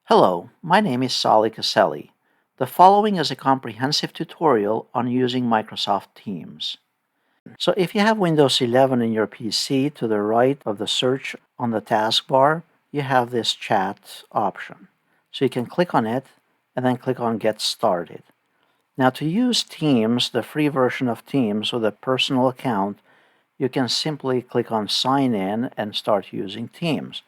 Hello, my name is Sali Caselli. The following is a comprehensive tutorial on using Microsoft Teams. So if you have Windows 11 in your PC, to the right of the search on the taskbar, you have this chat option. So you can click on it and then click on Get Started. Now to use Teams, the free version of Teams with a personal account, you can simply click on Sign In and start using Teams.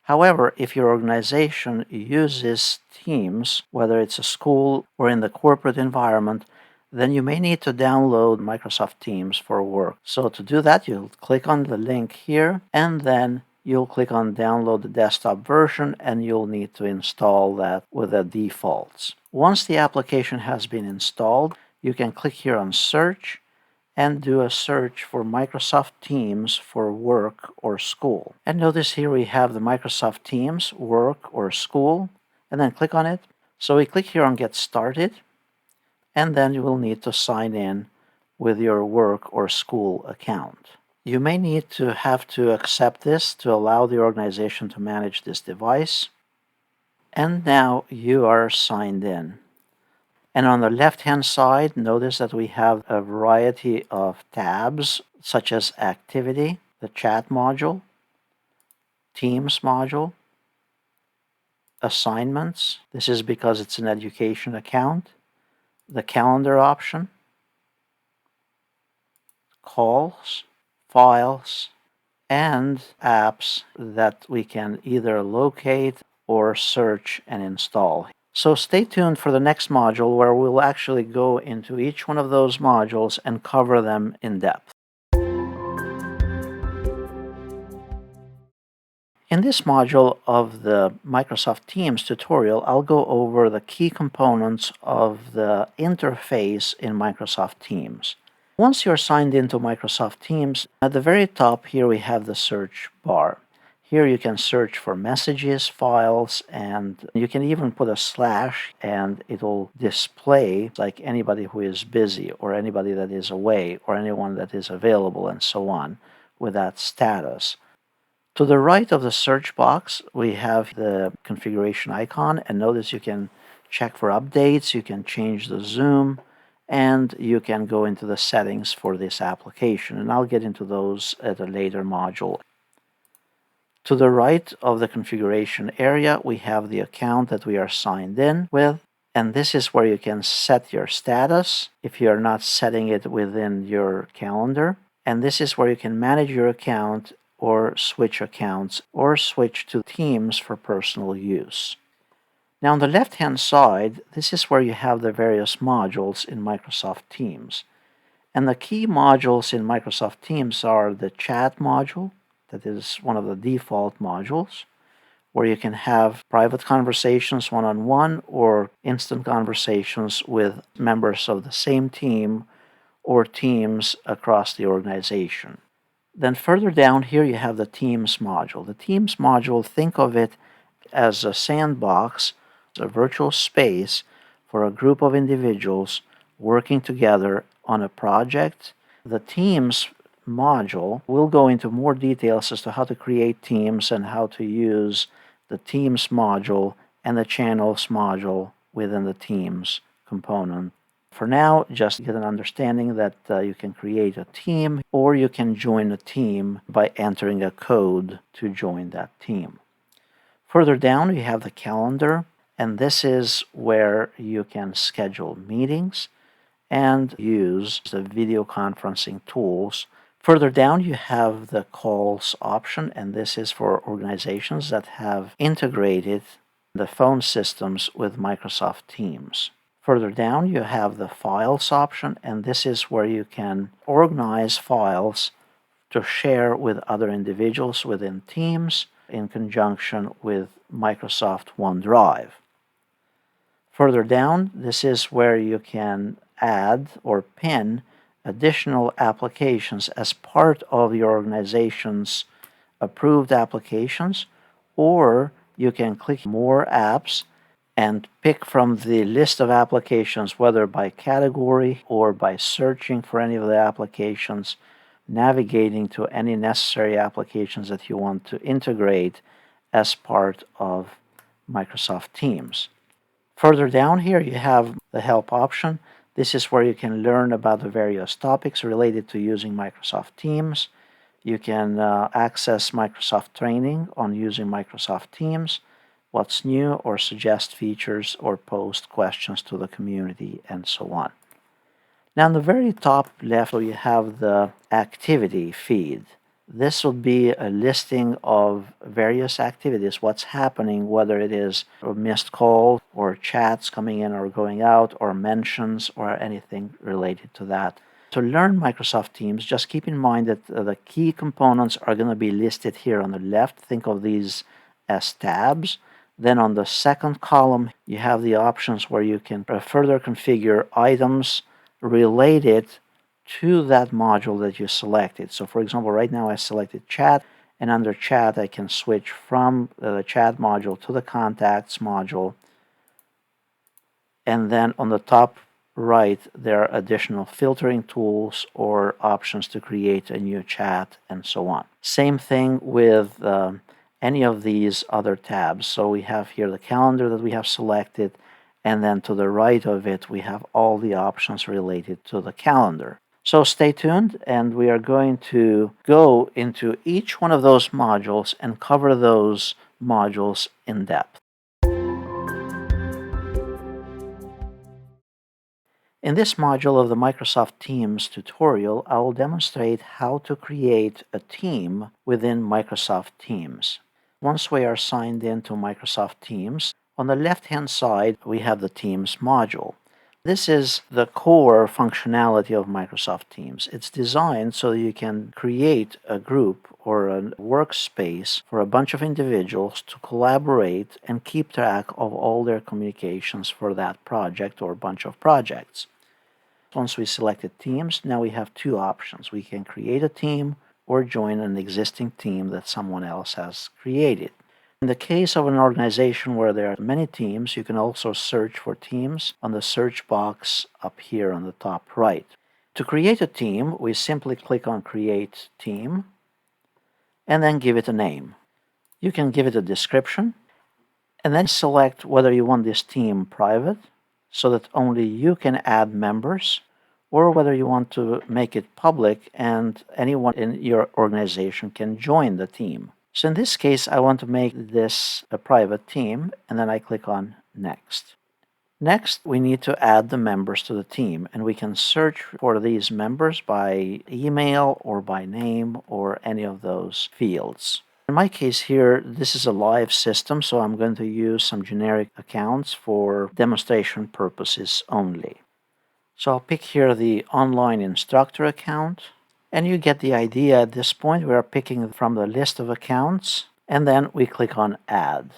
However, if your organization uses Teams, whether it's a school or in the corporate environment, then you may need to download Microsoft Teams for work. So to do that, you'll click on the link here, and then you'll click on download the desktop version, and you'll need to install that with the defaults. Once the application has been installed, you can click here on Search, and do a search for Microsoft Teams for work or school. And notice here we have the Microsoft Teams, work or school, and then click on it. So we click here on Get Started, and then you will need to sign in with your work or school account. You may need to have to accept this to allow the organization to manage this device. And now you are signed in. And on the left-hand side, notice that we have a variety of tabs, such as Activity, the Chat module, Teams module, Assignments. This is because it's an education account. The Calendar option, Calls, Files, and apps that we can either locate or search and install. So stay tuned for the next module where we'll actually go into each one of those modules and cover them in depth. In this module of the Microsoft Teams tutorial, I'll go over the key components of the interface in Microsoft Teams. Once you're signed into Microsoft Teams, at the very top here we have the search bar. Here you can search for messages, files, and you can even put a slash and it'll display like anybody who is busy or anybody that is away or anyone that is available and so on with that status. To the right of the search box, we have the configuration icon, and notice you can check for updates, you can change the zoom, and you can go into the settings for this application, and I'll get into those at a later module. To the right of the configuration area, we have the account that we are signed in with, and this is where you can set your status if you're not setting it within your calendar. And this is where you can manage your account or switch accounts or switch to Teams for personal use. Now on the left-hand side, this is where you have the various modules in Microsoft Teams. And the key modules in Microsoft Teams are the Chat module, that is one of the default modules, where you can have private conversations one-on-one or instant conversations with members of the same team or teams across the organization. Then further down here you have the Teams module. The Teams module, think of it as a sandbox, a virtual space for a group of individuals working together on a project. The Teams module will go into more details as to how to create teams and how to use the Teams module and the Channels module within the Teams component. For now, just get an understanding that you can create a team or you can join a team by entering a code to join that team. Further down, you have the calendar, and this is where you can schedule meetings and use the video conferencing tools. Further down, you have the calls option, and this is for organizations that have integrated the phone systems with Microsoft Teams. Further down, you have the files option, and this is where you can organize files to share with other individuals within Teams in conjunction with Microsoft OneDrive. Further down, this is where you can add or pin additional applications as part of your organization's approved applications, or you can click More Apps and pick from the list of applications, whether by category or by searching for any of the applications, navigating to any necessary applications that you want to integrate as part of Microsoft Teams. Further down here, you have the Help option. This is where you can learn about the various topics related to using Microsoft Teams. You can access Microsoft training on using Microsoft Teams, what's new, or suggest features or post questions to the community, and so on. Now, on the very top left, you have the activity feed. This will be a listing of various activities, what's happening, whether it is a missed call or chats coming in or going out or mentions or anything related to that. To learn Microsoft Teams, just keep in mind that the key components are going to be listed here on the left. Think of these as tabs. Then on the second column, you have the options where you can further configure items related to that module that you selected. So for example, right now I selected chat, and under chat I can switch from the chat module to the contacts module. And then on the top right, there are additional filtering tools or options to create a new chat and so on. Same thing with any of these other tabs. So we have here the calendar that we have selected, and then to the right of it, we have all the options related to the calendar. So stay tuned, and we are going to go into each one of those modules and cover those modules in depth. In this module of the Microsoft Teams tutorial, I will demonstrate how to create a team within Microsoft Teams. Once we are signed in to Microsoft Teams, on the left-hand side, we have the Teams module. This is the core functionality of Microsoft Teams. It's designed so you can create a group or a workspace for a bunch of individuals to collaborate and keep track of all their communications for that project or bunch of projects. Once we selected Teams, now we have two options. We can create a team or join an existing team that someone else has created. In the case of an organization where there are many teams, you can also search for teams on the search box up here on the top right. To create a team, we simply click on Create Team and then give it a name. You can give it a description and then select whether you want this team private so that only you can add members, or whether you want to make it public and anyone in your organization can join the team. So in this case, I want to make this a private team, and then I click on Next. Next, we need to add the members to the team, and we can search for these members by email or by name or any of those fields. In my case here, this is a live system, so I'm going to use some generic accounts for demonstration purposes only. So I'll pick here the online instructor account. And you get the idea. At this point, we are picking from the list of accounts, and then we click on Add.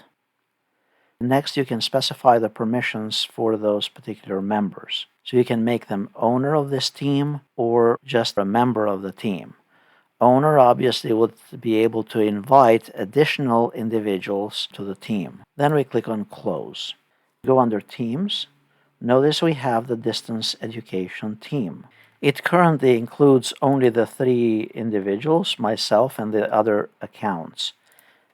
Next, you can specify the permissions for those particular members. So you can make them owner of this team or just a member of the team. Owner obviously would be able to invite additional individuals to the team. Then we click on Close. Go under Teams. Notice we have the Distance Education team. It currently includes only the 3 individuals, myself and the other accounts.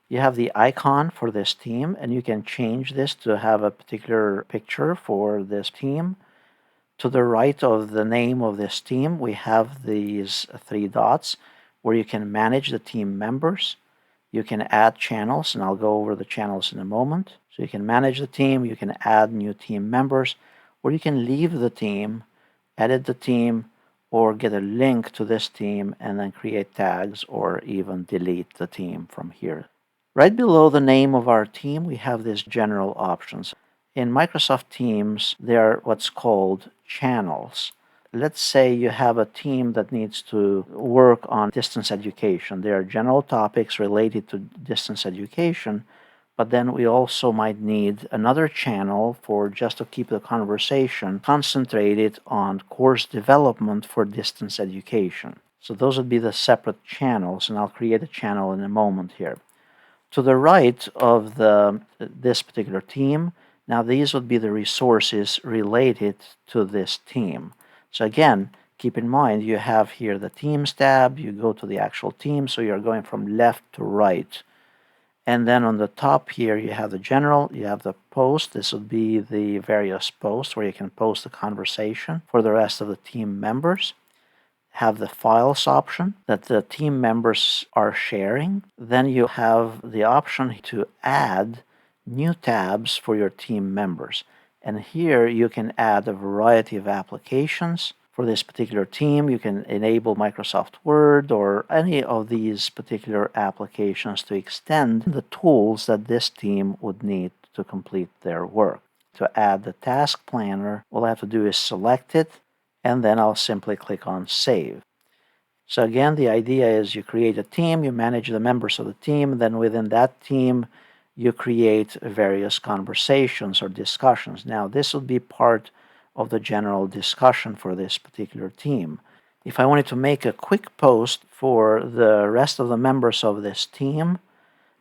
You have the icon for this team, and you can change this to have a particular picture for this team. To the right of the name of this team, we have these 3 dots where you can manage the team members. You can add channels, and I'll go over the channels in a moment. So you can manage the team, you can add new team members, or you can leave the team, edit the team, or get a link to this team and then create tags or even delete the team from here. Right below the name of our team, we have these general options. In Microsoft Teams, there are what's called channels. Let's say you have a team that needs to work on distance education. There are general topics related to distance education, but then we also might need another channel for just to keep the conversation concentrated on course development for distance education. So those would be the separate channels, and I'll create a channel in a moment here. To the right of this particular team, now these would be the resources related to this team. So again, keep in mind you have here the Teams tab, you go to the actual team, so you're going from left to right. And then on the top here, you have the general, you have the post. This would be the various posts where you can post the conversation for the rest of the team members. Have the files option that the team members are sharing. Then you have the option to add new tabs for your team members. And here you can add a variety of applications. For this particular team, you can enable Microsoft Word or any of these particular applications to extend the tools that this team would need to complete their work. To add the task planner, all I have to do is select it, and then I'll simply click on Save. So again, the idea is you create a team, you manage the members of the team, then within that team, you create various conversations or discussions. Now, this will be part of the general discussion for this particular team. If I wanted to make a quick post for the rest of the members of this team,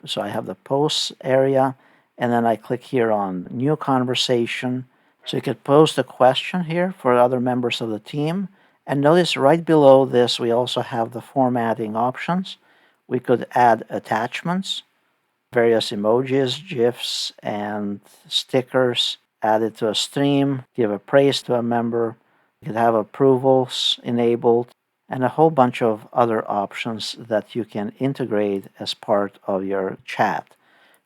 so I have the posts area, and then I click here on New Conversation. So you could post a question here for other members of the team. And notice right below this, we also have the formatting options. We could add attachments, various emojis, GIFs, and stickers, add it to a stream, give a praise to a member. You could have approvals enabled, and a whole bunch of other options that you can integrate as part of your chat.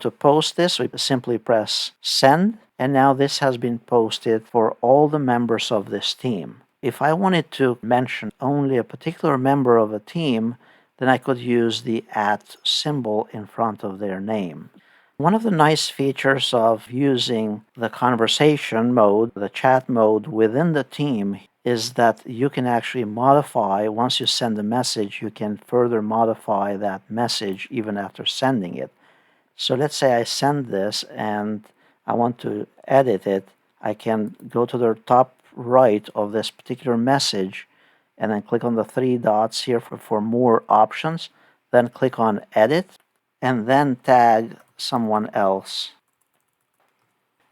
To post this, we simply press Send, and now this has been posted for all the members of this team. If I wanted to mention only a particular member of a team, then I could use the @ symbol in front of their name. One of the nice features of using the conversation mode, the chat mode within the team, is that you can actually modify, once you send a message, you can further modify that message even after sending it. So let's say I send this and I want to edit it. I can go to the top right of this particular message and then click on the three dots here for more options. Then click on Edit and then tag someone else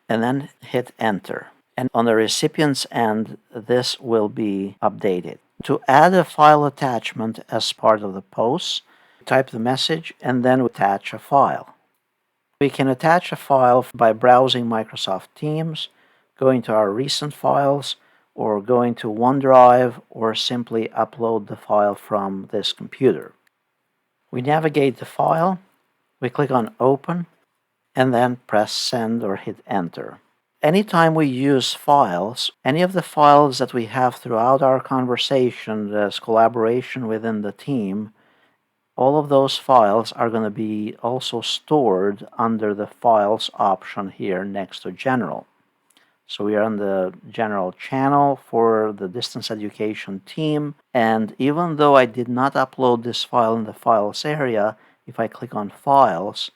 and then hit Enter. And on the recipient's end, this will be updated. To add a file attachment as part of the post, type the message and then attach a file. We can attach a file by browsing Microsoft Teams, going to our recent files, or going to OneDrive, or simply upload the file from this computer. We navigate the file, we click on Open, and then press Send or hit Enter. Anytime we use files, any of the files that we have throughout our conversation, as collaboration within the team, all of those files are going to be also stored under the Files option here next to General. So we are on the General channel for the distance education team, and even though I did not upload this file in the Files area, if I click on Files,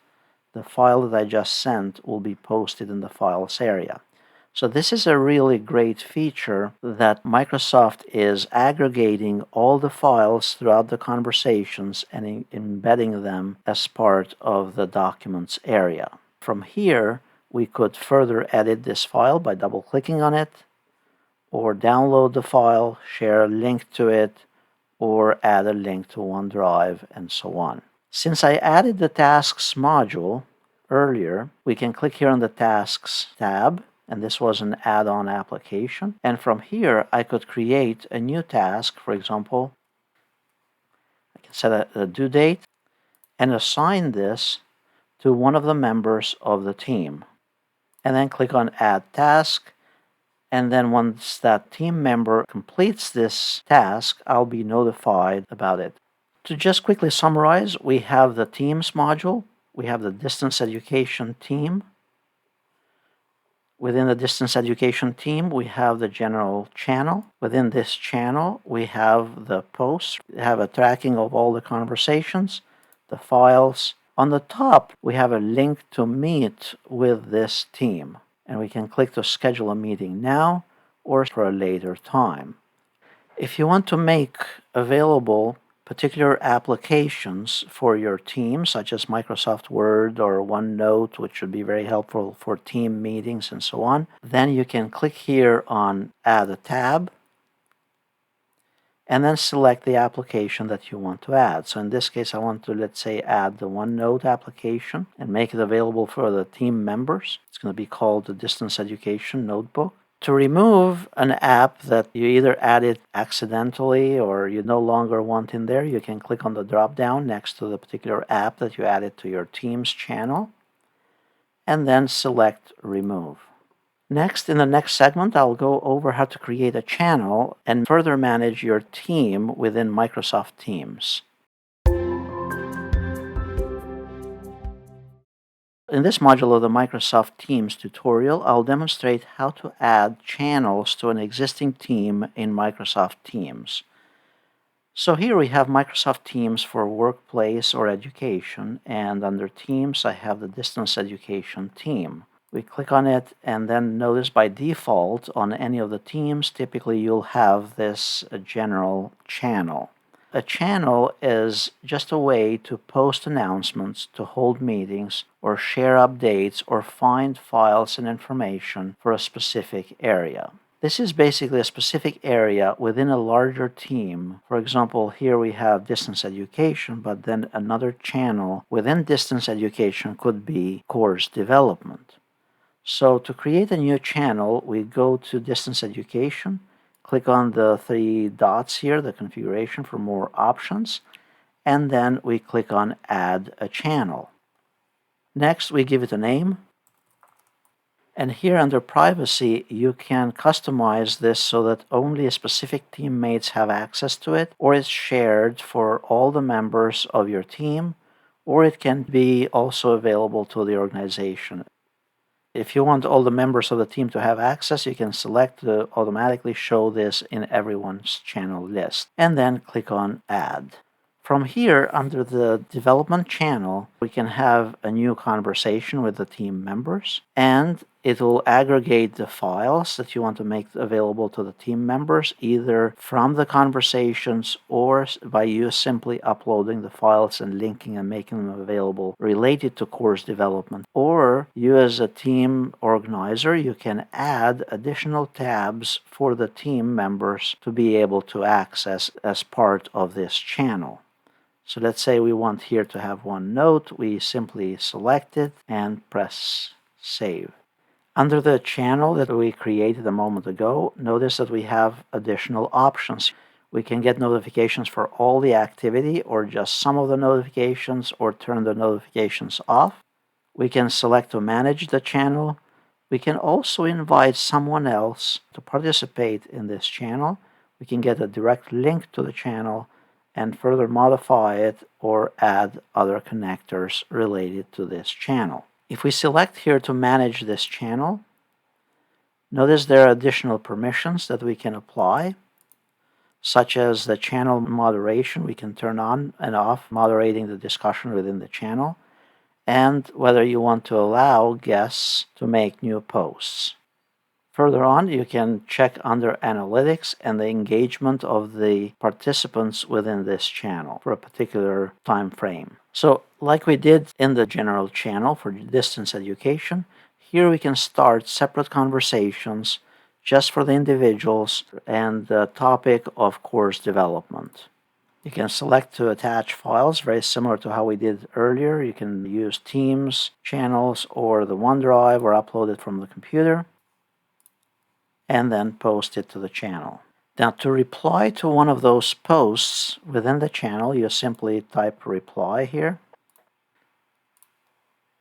the file that I just sent will be posted in the Files area. So this is a really great feature that Microsoft is aggregating all the files throughout the conversations and embedding them as part of the Documents area. From here, we could further edit this file by double-clicking on it, or download the file, share a link to it, or add a link to OneDrive, and so on. Since I added the Tasks module earlier, we can click here on the Tasks tab, and this was an add-on application. And from here, I could create a new task. For example, I can set a due date and assign this to one of the members of the team. And then click on Add Task. And then once that team member completes this task, I'll be notified about it. To just quickly summarize, we have the Teams module. We have the Distance Education team. Within the Distance Education team, we have the General channel. Within this channel, we have the posts. We have a tracking of all the conversations, the files. On the top, we have a link to meet with this team. And we can click to schedule a meeting now or for a later time. If you want to make available particular applications for your team, such as Microsoft Word or OneNote, which would be very helpful for team meetings and so on, then you can click here on Add a Tab, and then select the application that you want to add. So in this case, I want to, let's say, add the OneNote application and make it available for the team members. It's going to be called the Distance Education Notebook. To remove an app that you either added accidentally or you no longer want in there, you can click on the drop-down next to the particular app that you added to your Teams channel, and then select Remove. Next, in the next segment, I'll go over how to create a channel and further manage your team within Microsoft Teams. In this module of the Microsoft Teams tutorial, I'll demonstrate how to add channels to an existing team in Microsoft Teams. So here we have Microsoft Teams for workplace or education, and under Teams I have the Distance Education team. We click on it, and then notice by default on any of the teams, typically you'll have this general channel. A channel is just a way to post announcements, to hold meetings, or share updates, or find files and information for a specific area. This is basically a specific area within a larger team. For example, here we have Distance Education, but then another channel within Distance Education could be Course Development. So to create a new channel, we go to Distance Education, click on the three dots here, the configuration for more options, and then we click on Add a Channel. Next, we give it a name. And here under Privacy, you can customize this so that only specific teammates have access to it, or it's shared for all the members of your team, or it can be also available to the organization. If you want all the members of the team to have access, you can select to automatically show this in everyone's channel list, and then click on Add. From here, under the Development channel, we can have a new conversation with the team members, and it will aggregate the files that you want to make available to the team members, either from the conversations or by you simply uploading the files and linking and making them available related to course development. Or you as a team organizer, you can add additional tabs for the team members to be able to access as part of this channel. So let's say we want here to have OneNote. We simply select it and press Save. Under the channel that we created a moment ago, notice that we have additional options. We can get notifications for all the activity or just some of the notifications, or turn the notifications off. We can select to manage the channel. We can also invite someone else to participate in this channel. We can get a direct link to the channel and further modify it or add other connectors related to this channel. If we select here to manage this channel, notice there are additional permissions that we can apply, such as the channel moderation. We can turn on and off moderating the discussion within the channel, and whether you want to allow guests to make new posts. Further on, you can check under Analytics and the engagement of the participants within this channel for a particular time frame. So, like we did in the general channel for Distance Education, here we can start separate conversations just for the individuals and the topic of course development. You can select to attach files, very similar to how we did earlier. You can use Teams, channels, or the OneDrive, or upload it from the computer, and then post it to the channel. Now, to reply to one of those posts within the channel, you simply type reply here,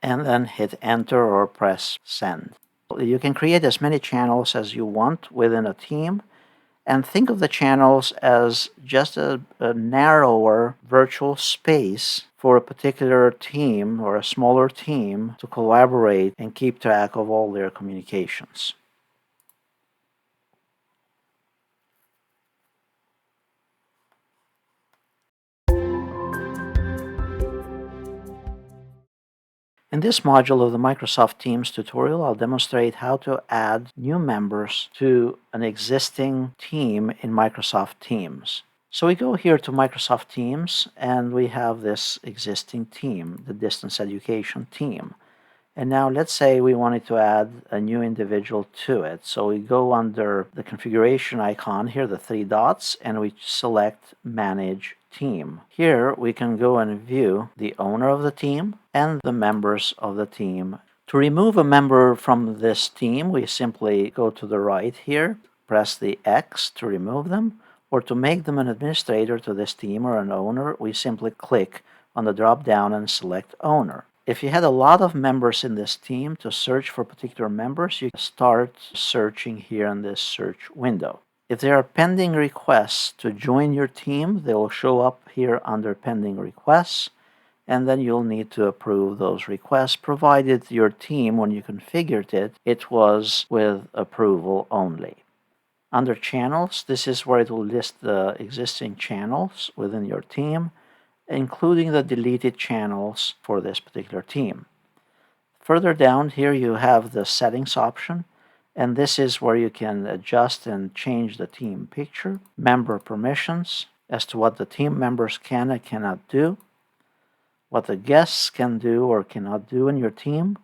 and then hit enter or press send. You can create as many channels as you want within a team, and think of the channels as just a narrower virtual space for a particular team or a smaller team to collaborate and keep track of all their communications. In this module of the Microsoft Teams tutorial, I'll demonstrate how to add new members to an existing team in Microsoft Teams. So we go here to Microsoft Teams, and we have this existing team, the Distance Education team. And now let's say we wanted to add a new individual to it. So we go under the configuration icon here, the three dots, and we select Manage Team. Here we can go and view the owner of the team and the members of the team. To remove a member from this team, we simply go to the right here, press the X to remove them, or to make them an administrator to this team or an owner, we simply click on the drop down and select Owner. If you had a lot of members in this team, to search for particular members, you start searching here in this search window. If there are pending requests to join your team, they will show up here under pending requests, and then you'll need to approve those requests, provided your team, when you configured it, it was with approval only. Under channels, this is where it will list the existing channels within your team, including the deleted channels for this particular team. Further down here you have the settings option, and this is where you can adjust and change the team picture, member permissions as to what the team members can and cannot do, what the guests can do or cannot do in your team,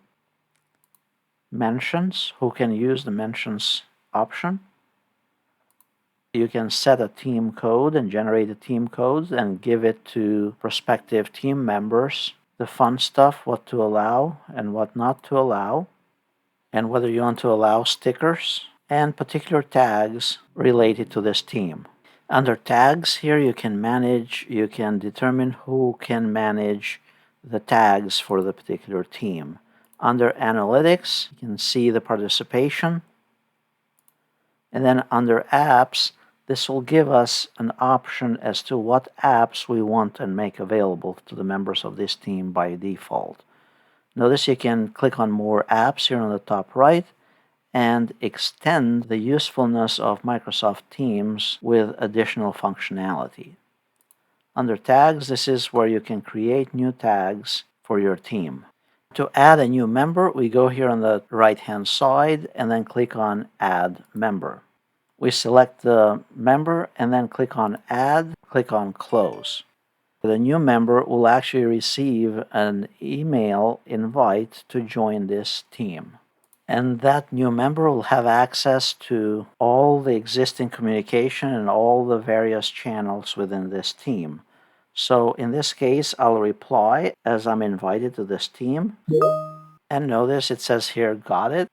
mentions, who can use the mentions option. You can set a team code and generate a team code and give it to prospective team members. The fun stuff, what to allow and what not to allow, and whether you want to allow stickers and particular tags related to this team. Under tags here you can determine who can manage the tags for the particular team. Under analytics, you can see the participation. And then under apps, this will give us an option as to what apps we want and make available to the members of this team by default. Notice you can click on More Apps here on the top right and extend the usefulness of Microsoft Teams with additional functionality. Under Tags, this is where you can create new tags for your team. To add a new member, we go here on the right-hand side and then click on Add Member. We select the member and then click on Add, click on Close. The new member will actually receive an email invite to join this team. And that new member will have access to all the existing communication and all the various channels within this team. So in this case, I'll reply as I'm invited to this team. And notice it says here, got it.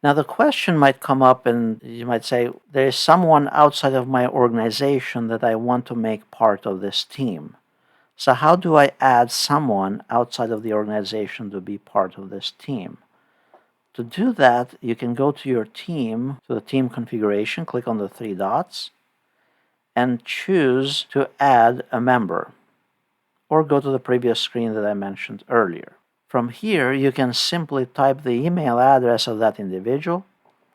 Now the question might come up and you might say, there is someone outside of my organization that I want to make part of this team. So how do I add someone outside of the organization to be part of this team? To do that, you can go to your team, to the team configuration, click on the three dots, and choose to add a member, or go to the previous screen that I mentioned earlier. From here, you can simply type the email address of that individual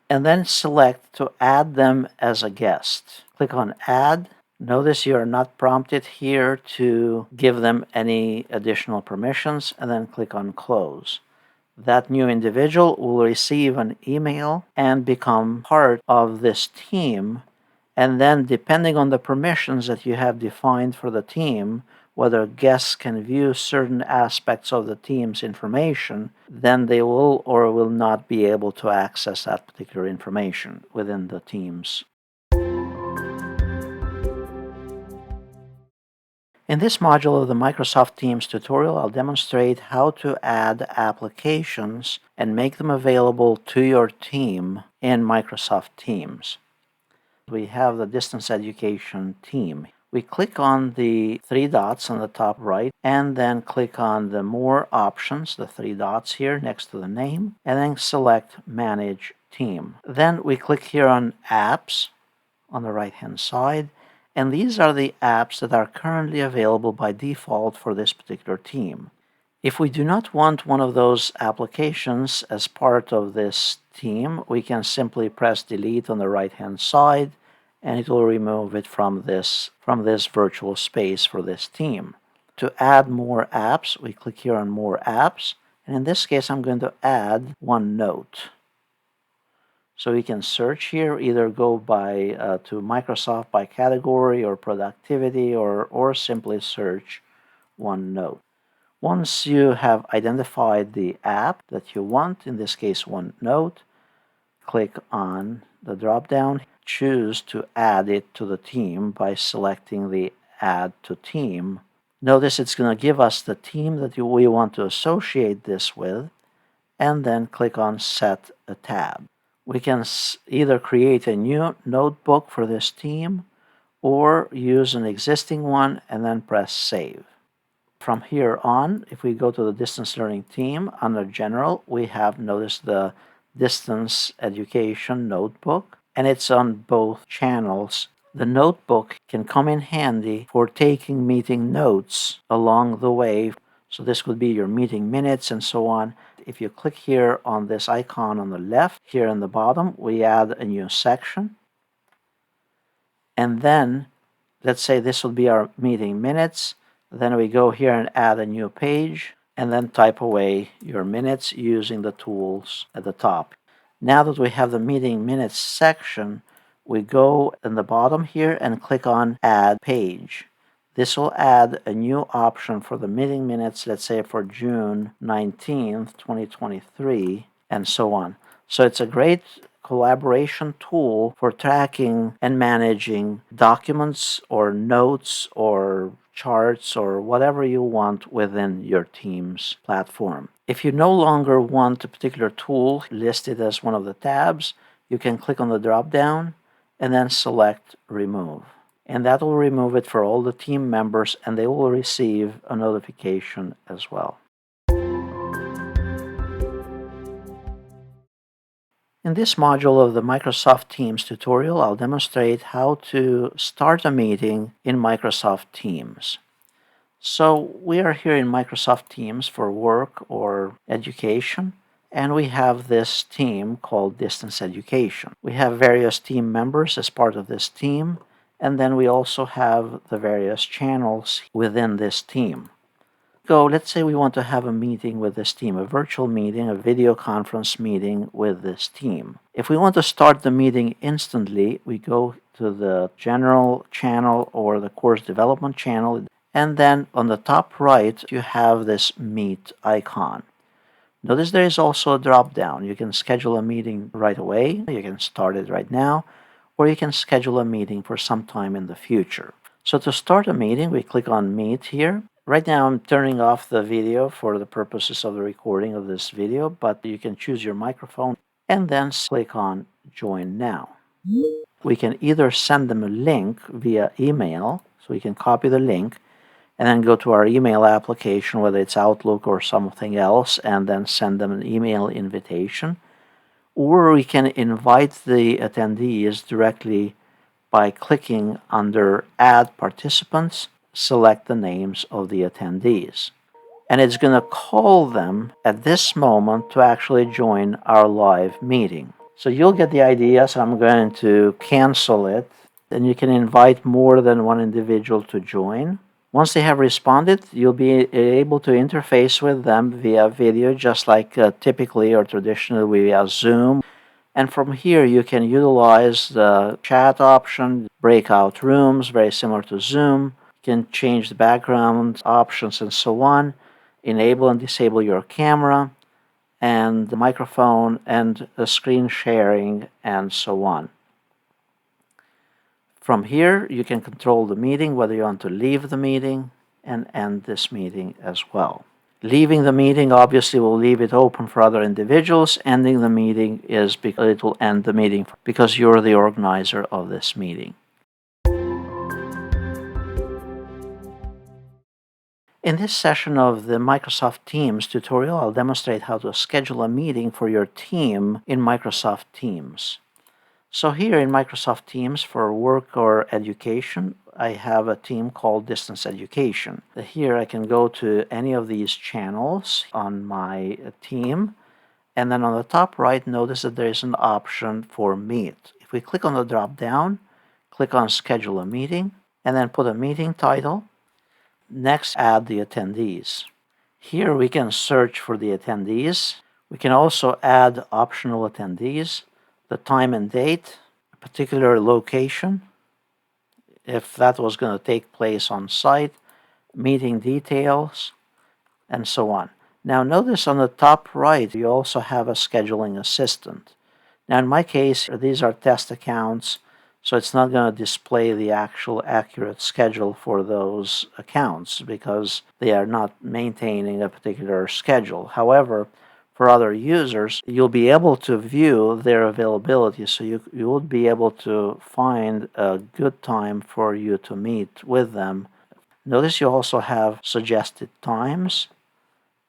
and then select to add them as a guest. Click on Add. Notice you are not prompted here to give them any additional permissions, and then click on Close. That new individual will receive an email and become part of this team, and then depending on the permissions that you have defined for the team, whether guests can view certain aspects of the team's information, then they will or will not be able to access that particular information within the teams. In this module of the Microsoft Teams tutorial, I'll demonstrate how to add applications and make them available to your team in Microsoft Teams. We have the distance education team. We click on the three dots on the top right and then click on the More options, the three dots here next to the name, and then select Manage Team. Then we click here on Apps on the right-hand side, and these are the apps that are currently available by default for this particular team. If we do not want one of those applications as part of this team, we can simply press Delete on the right-hand side, and it will remove it from this virtual space for this team. To add more apps, we click here on More Apps, and in this case I'm going to add OneNote. So we can search here, either go to Microsoft by category or productivity, or simply search OneNote. Once you have identified the app that you want, in this case OneNote, click on the drop-down, choose to add it to the team by selecting the Add to Team. Notice it's going to give us the team that we want to associate this with, and then click on Set a Tab. We can either create a new notebook for this team or use an existing one and then press Save. From here on, if we go to the distance learning team, under General, we have, notice, the distance education notebook, and it's on both channels. The notebook can come in handy for taking meeting notes along the way. So this could be your meeting minutes and so on. If you click here on this icon on the left, here in the bottom, we add a new section. And then, let's say this will be our meeting minutes. Then we go here and add a new page, and then type away your minutes using the tools at the top. Now that we have the meeting minutes section, we go in the bottom here and click on Add Page. This will add a new option for the meeting minutes, let's say for June 19th, 2023, and so on. So it's a great collaboration tool for tracking and managing documents or notes or charts or whatever you want within your Teams platform. If you no longer want a particular tool listed as one of the tabs, you can click on the drop-down and then select Remove. And that will remove it for all the team members, and they will receive a notification as well. In this module of the Microsoft Teams tutorial, I'll demonstrate how to start a meeting in Microsoft Teams. So we are here in Microsoft Teams for work or education, and we have this team called Distance Education. We have various team members as part of this team, and then we also have the various channels within this team. Let's say we want to have a meeting with this team, a virtual meeting, a video conference meeting with this team. If we want to start the meeting instantly, we go to the General channel or the Course Development channel, and then on the top right, you have this Meet icon. Notice there is also a drop-down. You can schedule a meeting right away, you can start it right now, or you can schedule a meeting for some time in the future. So to start a meeting, we click on Meet here. Right now I'm turning off the video for the purposes of the recording of this video, but you can choose your microphone and then click on Join Now. We can either send them a link via email, so we can copy the link and then go to our email application, whether it's Outlook or something else, and then send them an email invitation. Or we can invite the attendees directly by clicking under Add Participants, select the names of the attendees. And it's going to call them at this moment to actually join our live meeting. So you'll get the idea, so I'm going to cancel it. Then you can invite more than one individual to join. Once they have responded, you'll be able to interface with them via video, just like typically or traditionally via Zoom. And from here, you can utilize the chat option, breakout rooms, very similar to Zoom. You can change the background options and so on, enable and disable your camera, and the microphone, and the screen sharing, and so on. From here, you can control the meeting, whether you want to leave the meeting and end this meeting as well. Leaving the meeting obviously will leave it open for other individuals. Ending the meeting is because it will end the meeting because you're the organizer of this meeting. In this session of the Microsoft Teams tutorial, I'll demonstrate how to schedule a meeting for your team in Microsoft Teams. So here in Microsoft Teams for work or education, I have a team called Distance Education. Here I can go to any of these channels on my team, and then on the top right, notice that there is an option for Meet. If we click on the drop-down, click on Schedule a Meeting, and then put a meeting title. Next, add the attendees. Here we can search for the attendees. We can also add optional attendees, the time and date, a particular location, if that was going to take place on site, meeting details, and so on. Now notice on the top right, you also have a scheduling assistant. Now in my case, these are test accounts, so it's not going to display the actual accurate schedule for those accounts because they are not maintaining a particular schedule. However, for other users, you'll be able to view their availability, so you will be able to find a good time for you to meet with them. Notice you also have suggested times,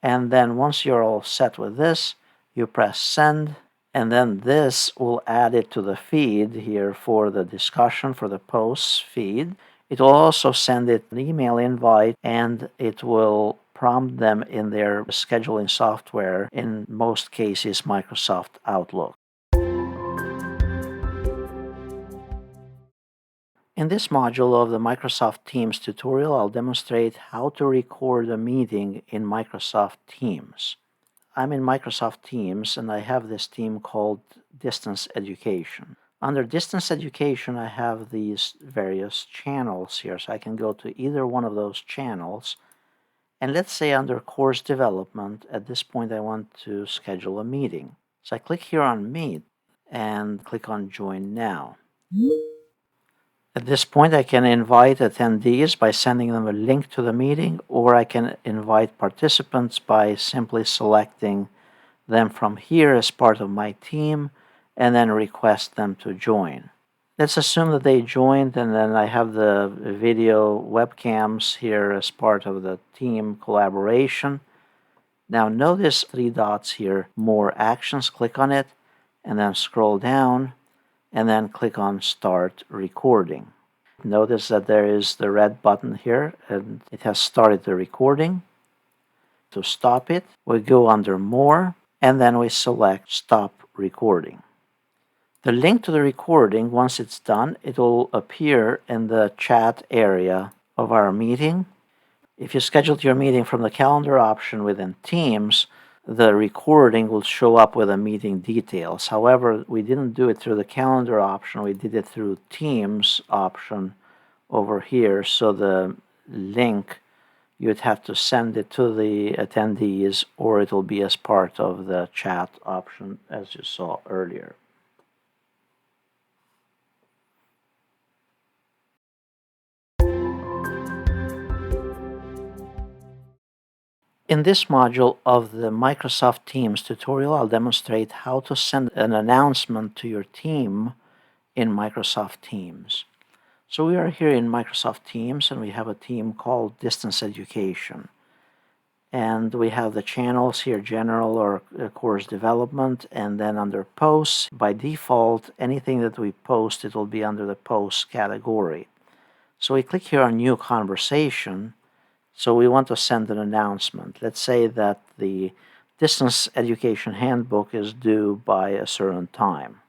and then once you're all set with this, you press send, and then this will add it to the feed here for the discussion, for the posts feed. It will also send it an email invite, and it will prompt them in their scheduling software, in most cases Microsoft Outlook. In this module of the Microsoft Teams tutorial, I'll demonstrate how to record a meeting in Microsoft Teams. I'm in Microsoft Teams and I have this team called Distance Education. Under Distance Education, I have these various channels here, so I can go to either one of those channels. And let's say under Course Development, at this point I want to schedule a meeting. So I click here on Meet and click on Join Now. At this point, I can invite attendees by sending them a link to the meeting, or I can invite participants by simply selecting them from here as part of my team and then request them to join. Let's assume that they joined, and then I have the video webcams here as part of the team collaboration. Now notice 3 dots here, More Actions, click on it, and then scroll down, and then click on Start Recording. Notice that there is the red button here, and it has started the recording. To stop it, we go under More, and then we select Stop Recording. The link to the recording, once it's done, it will appear in the chat area of our meeting. If you scheduled your meeting from the calendar option within Teams, the recording will show up with the meeting details. However, we didn't do it through the calendar option, we did it through Teams option over here, so the link, you'd have to send it to the attendees, or it will be as part of the chat option as you saw earlier. In this module of the Microsoft Teams tutorial, I'll demonstrate how to send an announcement to your team in Microsoft Teams. So we are here in Microsoft Teams, and we have a team called Distance Education. And we have the channels here, General or Course Development, and then under Posts, by default, anything that we post, it will be under the Posts category. So we click here on New Conversation. So we want to send an announcement. Let's say that the Distance Education Handbook is due by a certain time.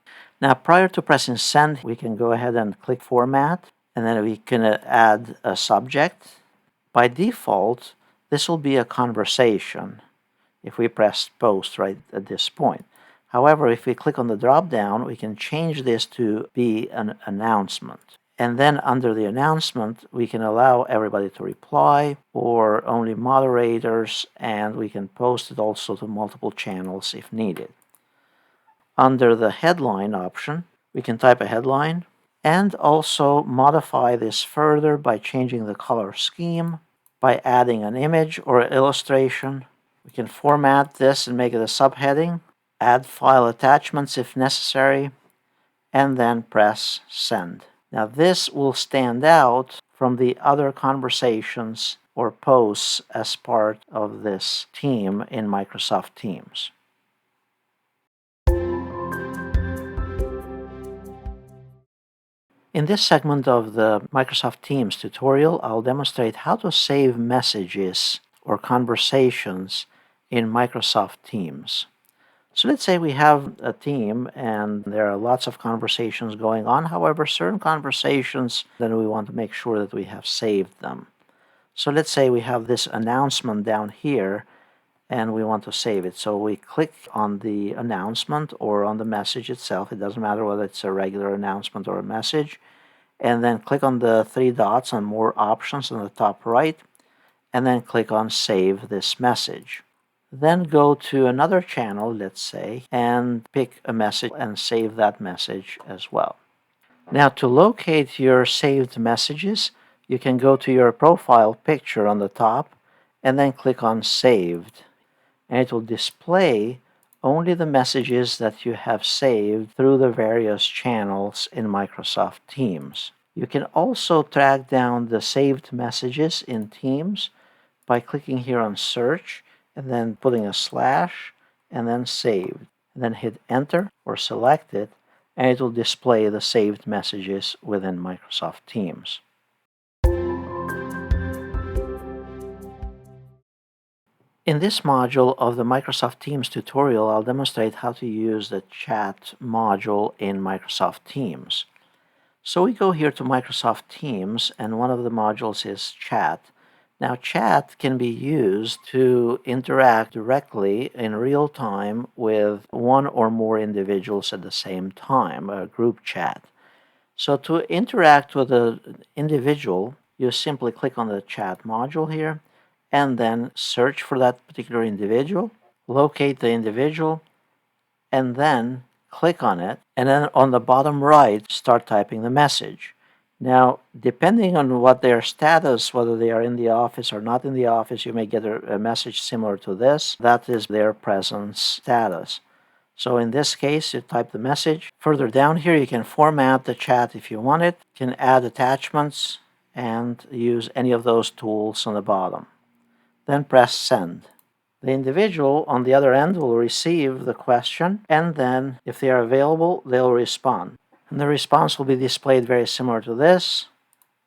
Now, prior to pressing Send, we can go ahead and click Format, and then we can add a subject. By default, this will be a conversation if we press Post right at this point. However, if we click on the drop-down, we can change this to be an announcement. And then under the announcement, we can allow everybody to reply or only moderators, and we can post it also to multiple channels if needed. Under the headline option, we can type a headline and also modify this further by changing the color scheme, by adding an image or illustration. We can format this and make it a subheading, add file attachments if necessary, and then press Send. Now this will stand out from the other conversations or posts as part of this team in Microsoft Teams. In this segment of the Microsoft Teams tutorial, I'll demonstrate how to save messages or conversations in Microsoft Teams. So let's say we have a team and there are lots of conversations going on. However, certain conversations, then we want to make sure that we have saved them. So let's say we have this announcement down here and we want to save it. So we click on the announcement or on the message itself. It doesn't matter whether it's a regular announcement or a message. And then click on the 3 dots on More Options on the top right. and then click on Save this message. Then go to another channel, let's say, and pick a message and save that message as well. Now, to locate your saved messages, you can go to your profile picture on the top and then click on Saved. And it will display only the messages that you have saved through the various channels in Microsoft Teams. You can also track down the saved messages in Teams by clicking here on Search and then putting a slash and then Saved. And then hit Enter or select it, and it will display the saved messages within Microsoft Teams. In this module of the Microsoft Teams tutorial, I'll demonstrate how to use the chat module in Microsoft Teams. So we go here to Microsoft Teams, and one of the modules is Chat. Now, chat can be used to interact directly in real time with one or more individuals at the same time, a group chat. So to interact with an individual, you simply click on the chat module here, and then search for that particular individual, locate the individual, and then click on it, and then on the bottom right, start typing the message. Now, depending on what their status, whether they are in the office or not in the office, you may get a message similar to this. That is their presence status. So in this case, you type the message. Further down here, you can format the chat if you want it. You can add attachments and use any of those tools on the bottom. Then press Send. The individual on the other end will receive the question, and then, if they are available, they'll respond. And the response will be displayed very similar to this,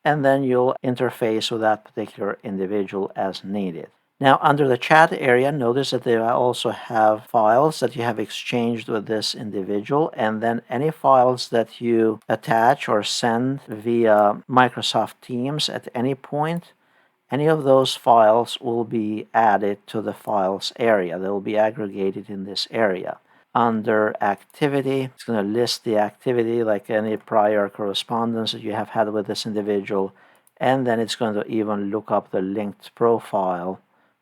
and then you'll interface with that particular individual as needed. Now, under the chat area, notice that they also have files that you have exchanged with this individual, and then any files that you attach or send via Microsoft Teams at any point, any of those files will be added to the files area. They will be aggregated in this area. Under activity, it's going to list the activity like any prior correspondence that you have had with this individual, and then it's going to even look up the linked profile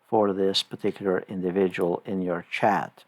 for this particular individual in your chat.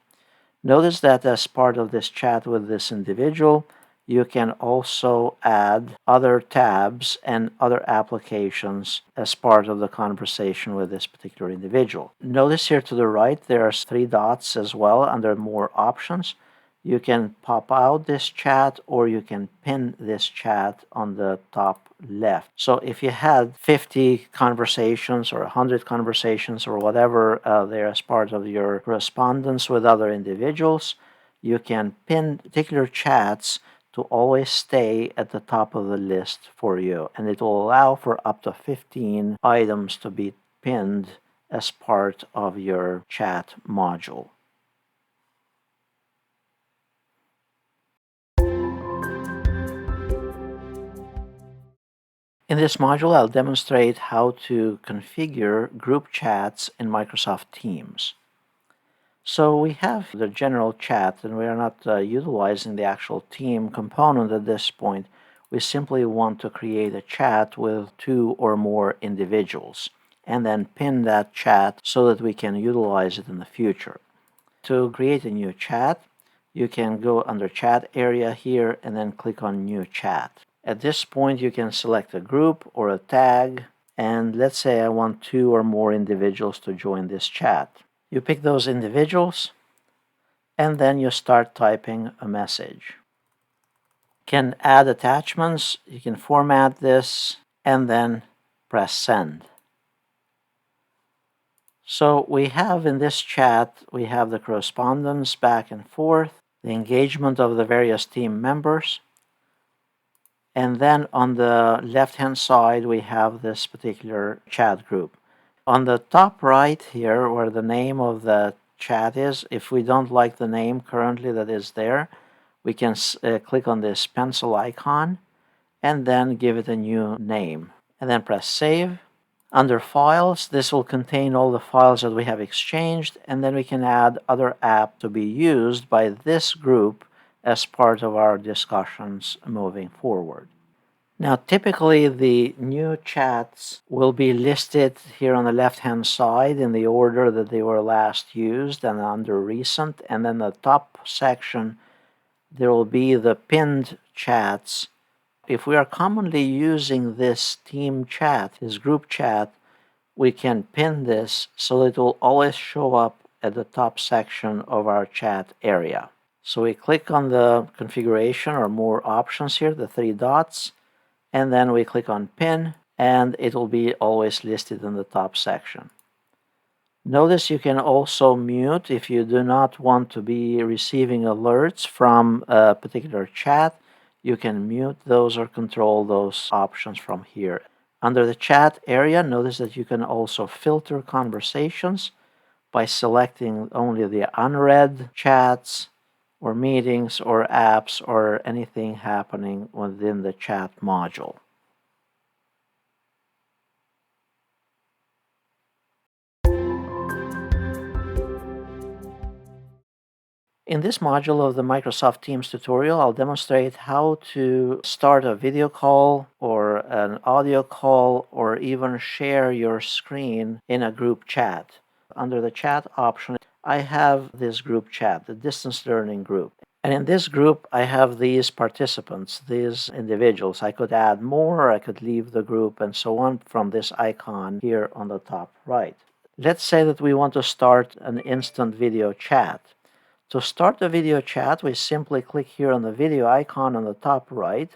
Notice that as part of this chat with this individual, you can also add other tabs and other applications as part of the conversation with this particular individual. Notice here to the right, there's 3 dots as well under More Options. You can pop out this chat or you can pin this chat on the top left. So if you had 50 conversations or 100 conversations or whatever there as part of your correspondence with other individuals, you can pin particular chats to always stay at the top of the list for you, and it will allow for up to 15 items to be pinned as part of your chat module. In this module, I'll demonstrate how to configure group chats in Microsoft Teams. So we have the general chat, and we are not utilizing the actual team component at this point. We simply want to create a chat with 2 or more individuals, and then pin that chat so that we can utilize it in the future. To create a new chat, you can go under Chat area here and then click on New Chat. At this point, you can select a group or a tag, and let's say I want 2 or more individuals to join this chat. You pick those individuals, and then you start typing a message. You can add attachments, you can format this, and then press Send. So we have in this chat, we have the correspondence back and forth, the engagement of the various team members, and then on the left-hand side, we have this particular chat group. On the top right here, where the name of the chat is, if we don't like the name currently that is there, we can click on this pencil icon and then give it a new name. And then press Save. Under Files, this will contain all the files that we have exchanged, and then we can add other apps to be used by this group as part of our discussions moving forward. Now, typically the new chats will be listed here on the left-hand side in the order that they were last used and under recent, and then the top section there will be the pinned chats. If we are commonly using this team chat, this group chat, we can pin this so it will always show up at the top section of our chat area. So we click on the configuration or more options here, the three dots, and then we click on pin, and it will be always listed in the top section. Notice you can also mute if you do not want to be receiving alerts from a particular chat. You can mute those or control those options from here. Under the chat area, notice that you can also filter conversations by selecting only the unread chats or meetings or apps or anything happening within the chat module. In this module of the Microsoft Teams tutorial, I'll demonstrate how to start a video call or an audio call or even share your screen in a group chat. Under the chat option, I have this group chat, the distance learning group. And in this group, I have these participants, these individuals. I could add more, I could leave the group, and so on from this icon here on the top right. Let's say that we want to start an instant video chat. To start the video chat, we simply click here on the video icon on the top right.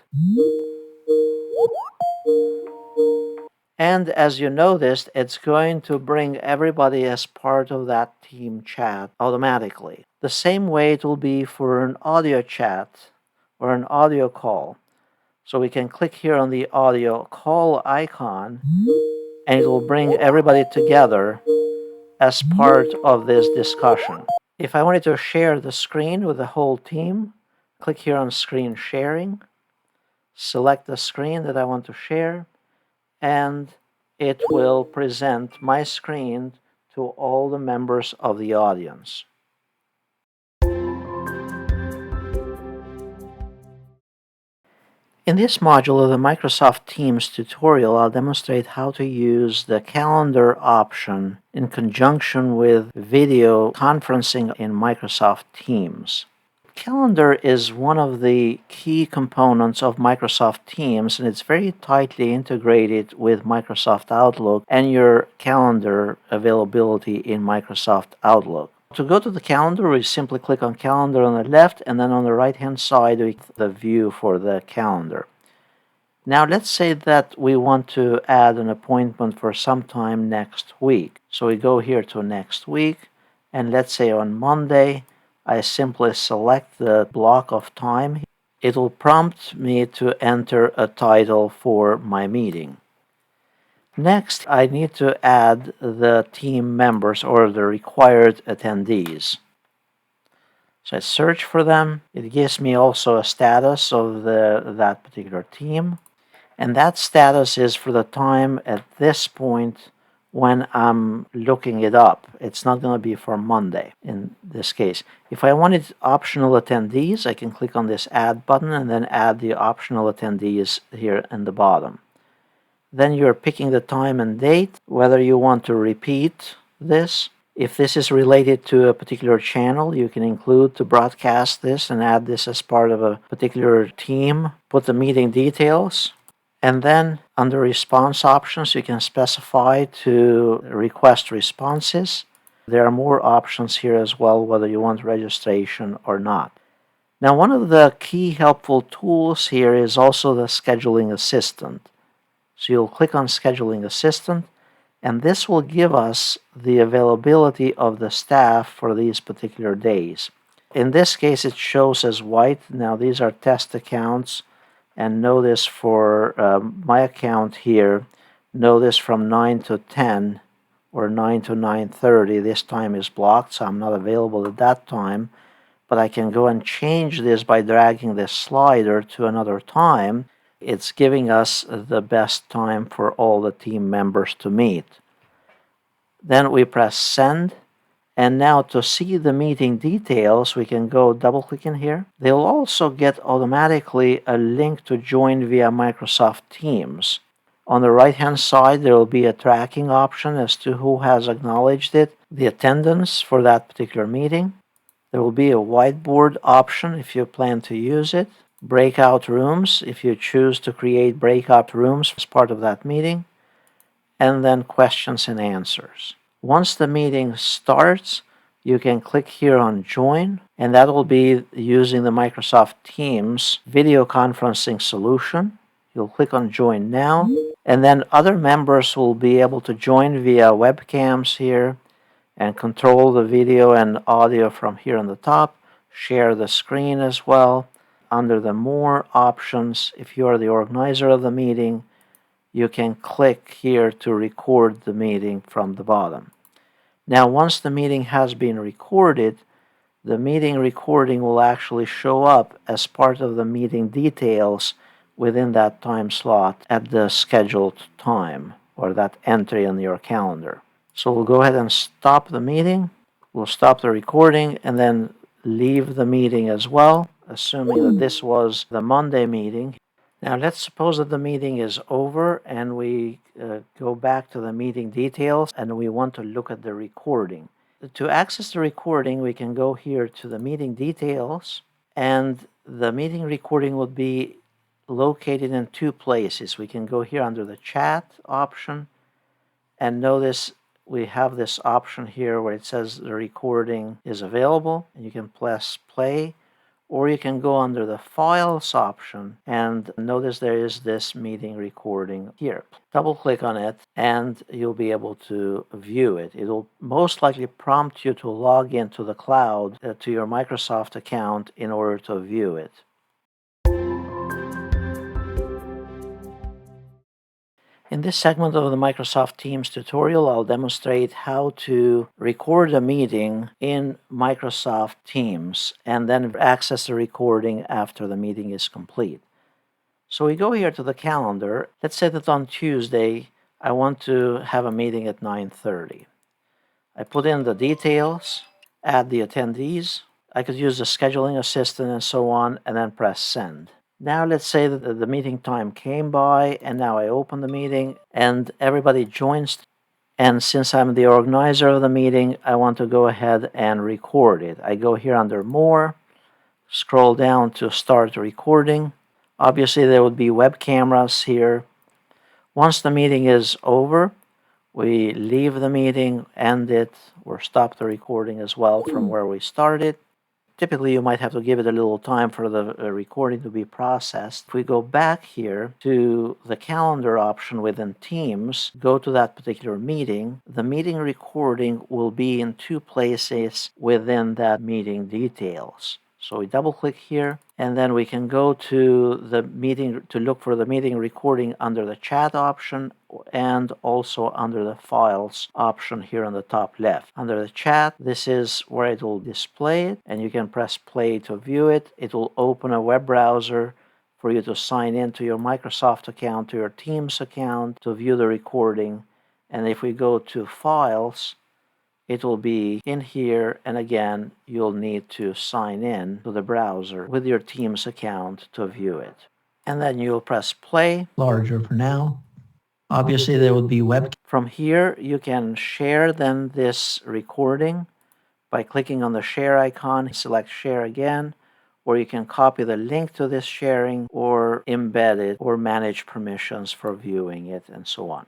And as you noticed, it's going to bring everybody as part of that team chat automatically. The same way it will be for an audio chat or an audio call. So we can click here on the audio call icon, and it will bring everybody together as part of this discussion. If I wanted to share the screen with the whole team, click here on screen sharing, select the screen that I want to share, and it will present my screen to all the members of the audience. In this module of the Microsoft Teams tutorial, I'll demonstrate how to use the calendar option in conjunction with video conferencing in Microsoft Teams. Calendar is one of the key components of Microsoft Teams, and it's very tightly integrated with Microsoft Outlook and your calendar availability in Microsoft Outlook. To go to the calendar, we simply click on calendar on the left, and then on the right-hand side, we click the view for the calendar. Now, let's say that we want to add an appointment for sometime next week. So we go here to next week, and let's say on Monday, I simply select the block of time. It will prompt me to enter a title for my meeting. Next, I need to add the team members or the required attendees. So I search for them. It gives me also a status of that particular team. And that status is for the time at this point when I'm looking it up. It's not going to be for Monday in this case. If I wanted optional attendees, I can click on this add button and then add the optional attendees here in the bottom. Then you're picking the time and date, whether you want to repeat this. If this is related to a particular channel, you can include to broadcast this and add this as part of a particular team. Put the meeting details. And then under response options, you can specify to request responses. There are more options here as well, whether you want registration or not. Now, one of the key helpful tools here is also the scheduling assistant. So you'll click on Scheduling Assistant, and this will give us the availability of the staff for these particular days. In this case, it shows as white. Now, these are test accounts, and notice for my account here, notice from 9 to 10 or 9 to 9:30, this time is blocked, so I'm not available at that time. But I can go and change this by dragging this slider to another time. It's giving us the best time for all the team members to meet. Then we press send, And now to see the meeting details, we can go double click in here. They'll also get automatically a link to join via Microsoft Teams. On the right hand side, there will be a tracking option as to who has acknowledged it, the attendance for that particular meeting. There will be a whiteboard option if you plan to use it, breakout rooms if you choose to create breakout rooms as part of that meeting, and then questions and answers. Once the meeting starts, you can click here on Join, and that will be using the Microsoft Teams video conferencing solution. You'll click on Join Now, and then other members will be able to join via webcams here and control the video and audio from here on the top, share the screen as well. Under the More options, if you are the organizer of the meeting, you can click here to record the meeting from the bottom. Now, once the meeting has been recorded, the meeting recording will actually show up as part of the meeting details within that time slot at the scheduled time, or that entry in your calendar. So we'll go ahead and stop the meeting. We'll stop the recording and then leave the meeting as well, assuming that this was the Monday meeting. Now let's suppose that the meeting is over and we go back to the meeting details and we want to look at the recording. To access the recording, we can go here to the meeting details, and the meeting recording would be located in two places. We can go here under the chat option, and notice we have this option here where it says the recording is available, and you can press play, or you can go under the files option and notice there is this meeting recording here. Double click on it and you'll be able to view it. It'll most likely prompt you to log into the cloud to your Microsoft account in order to view it. In this segment of the Microsoft Teams tutorial, I'll demonstrate how to record a meeting in Microsoft Teams and then access the recording after the meeting is complete. So we go here to the calendar. Let's say that on Tuesday, I want to have a meeting at 9:30. I put in the details, add the attendees. I could use the scheduling assistant and so on, and then press send. Now let's say that the meeting time came by and now I open the meeting and everybody joins. And since I'm the organizer of the meeting, I want to go ahead and record it. I go here under More, scroll down to Start Recording. Obviously there would be web cameras here. Once the meeting is over, we leave the meeting, end it, or stop the recording as well from where we started. Typically, you might have to give it a little time for the recording to be processed. If we go back here to the calendar option within Teams, go to that particular meeting, the meeting recording will be in two places within that meeting details. So we double click here, and then we can go to the meeting to look for the meeting recording under the chat option and also under the files option here on the top left. Under the chat, this is where it will display it, and you can press play to view it. It will open a web browser for you to sign in to your Microsoft account, to your Teams account, to view the recording. And if we go to files, it will be in here, and again, you'll need to sign in to the browser with your Teams account to view it. And then you'll press play. Larger for now. Obviously, there would be web. From here, you can share then this recording by clicking on the share icon, select share again, or you can copy the link to this sharing or embed it or manage permissions for viewing it and so on.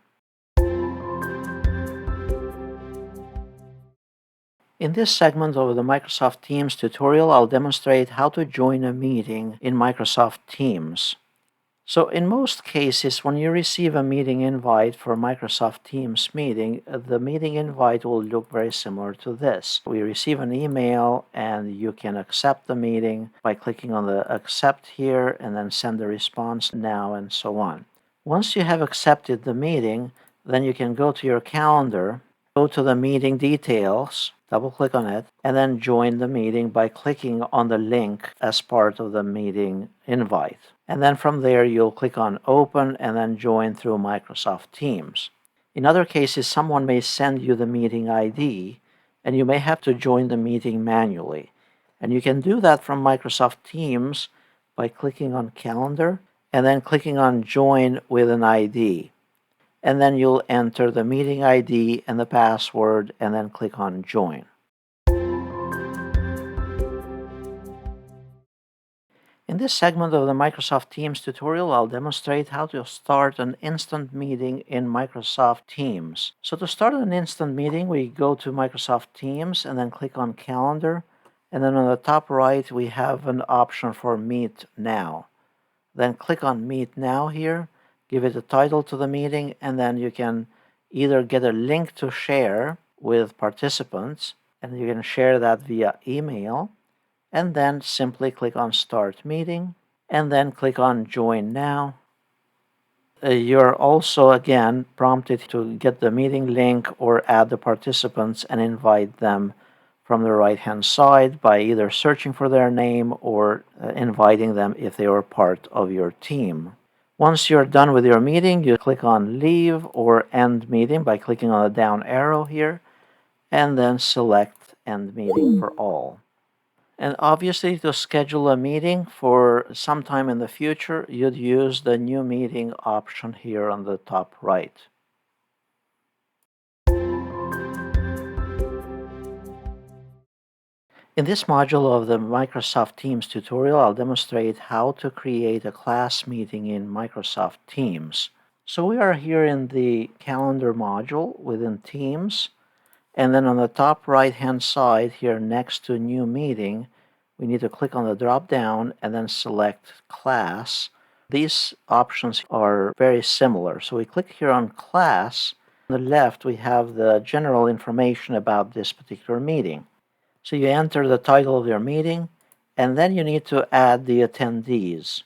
In this segment of the Microsoft Teams tutorial, I'll demonstrate how to join a meeting in Microsoft Teams. So in most cases, when you receive a meeting invite for a Microsoft Teams meeting, the meeting invite will look very similar to this. We receive an email and you can accept the meeting by clicking on the accept here and then send the response now and so on. Once you have accepted the meeting, then you can go to your calendar, go to the meeting details, double click on it, and then join the meeting by clicking on the link as part of the meeting invite. And then from there, you'll click on Open and then join through Microsoft Teams. In other cases, someone may send you the meeting ID, and you may have to join the meeting manually. And you can do that from Microsoft Teams by clicking on Calendar and then clicking on Join with an ID. And then you'll enter the meeting ID and the password and then click on Join. In this segment of the Microsoft Teams tutorial, I'll demonstrate how to start an instant meeting in Microsoft Teams. So to start an instant meeting, we go to Microsoft Teams and then click on Calendar. And then on the top right, we have an option for Meet Now. Then click on Meet Now here, give it a title to the meeting, and then you can either get a link to share with participants, and you can share that via email, and then simply click on Start Meeting, and then click on Join Now. You're also again prompted to get the meeting link or add the participants and invite them from the right-hand side by either searching for their name or inviting them if they were part of your team. Once you're done with your meeting, you click on Leave or End Meeting by clicking on the down arrow here, and then select End Meeting for all. And obviously, to schedule a meeting for sometime in the future, you'd use the New Meeting option here on the top right. In this module of the Microsoft Teams tutorial, I'll demonstrate how to create a class meeting in Microsoft Teams. So we are here in the Calendar module within Teams, and then on the top right-hand side here next to New Meeting, we need to click on the drop-down and then select Class. These options are very similar. So we click here on Class. On the left, we have the general information about this particular meeting. So you enter the title of your meeting, and then you need to add the attendees.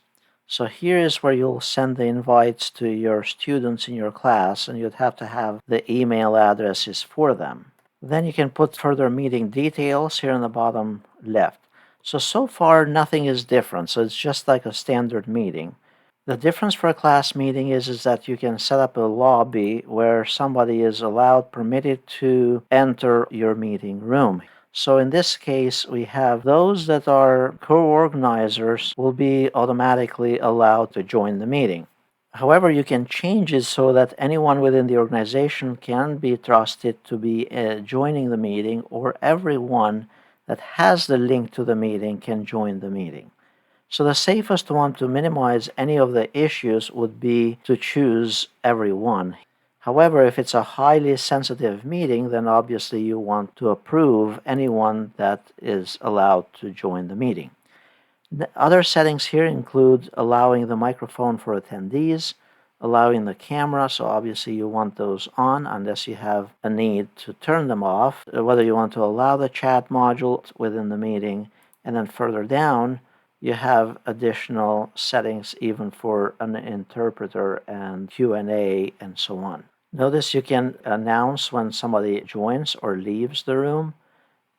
So here is where you'll send the invites to your students in your class, and you'd have to have the email addresses for them. Then you can put further meeting details here in the bottom left. So far nothing is different, so it's just like a standard meeting. The difference for a class meeting is that you can set up a lobby where somebody is permitted to enter your meeting room. So in this case, we have those that are co-organizers will be automatically allowed to join the meeting. However, you can change it so that anyone within the organization can be trusted to be joining the meeting, or everyone that has the link to the meeting can join the meeting. So the safest one to minimize any of the issues would be to choose everyone. However, if it's a highly sensitive meeting, then obviously you want to approve anyone that is allowed to join the meeting. The other settings here include allowing the microphone for attendees, allowing the camera, so obviously you want those on unless you have a need to turn them off, whether you want to allow the chat module within the meeting, and then further down you have additional settings even for an interpreter and Q&A and so on. Notice you can announce when somebody joins or leaves the room,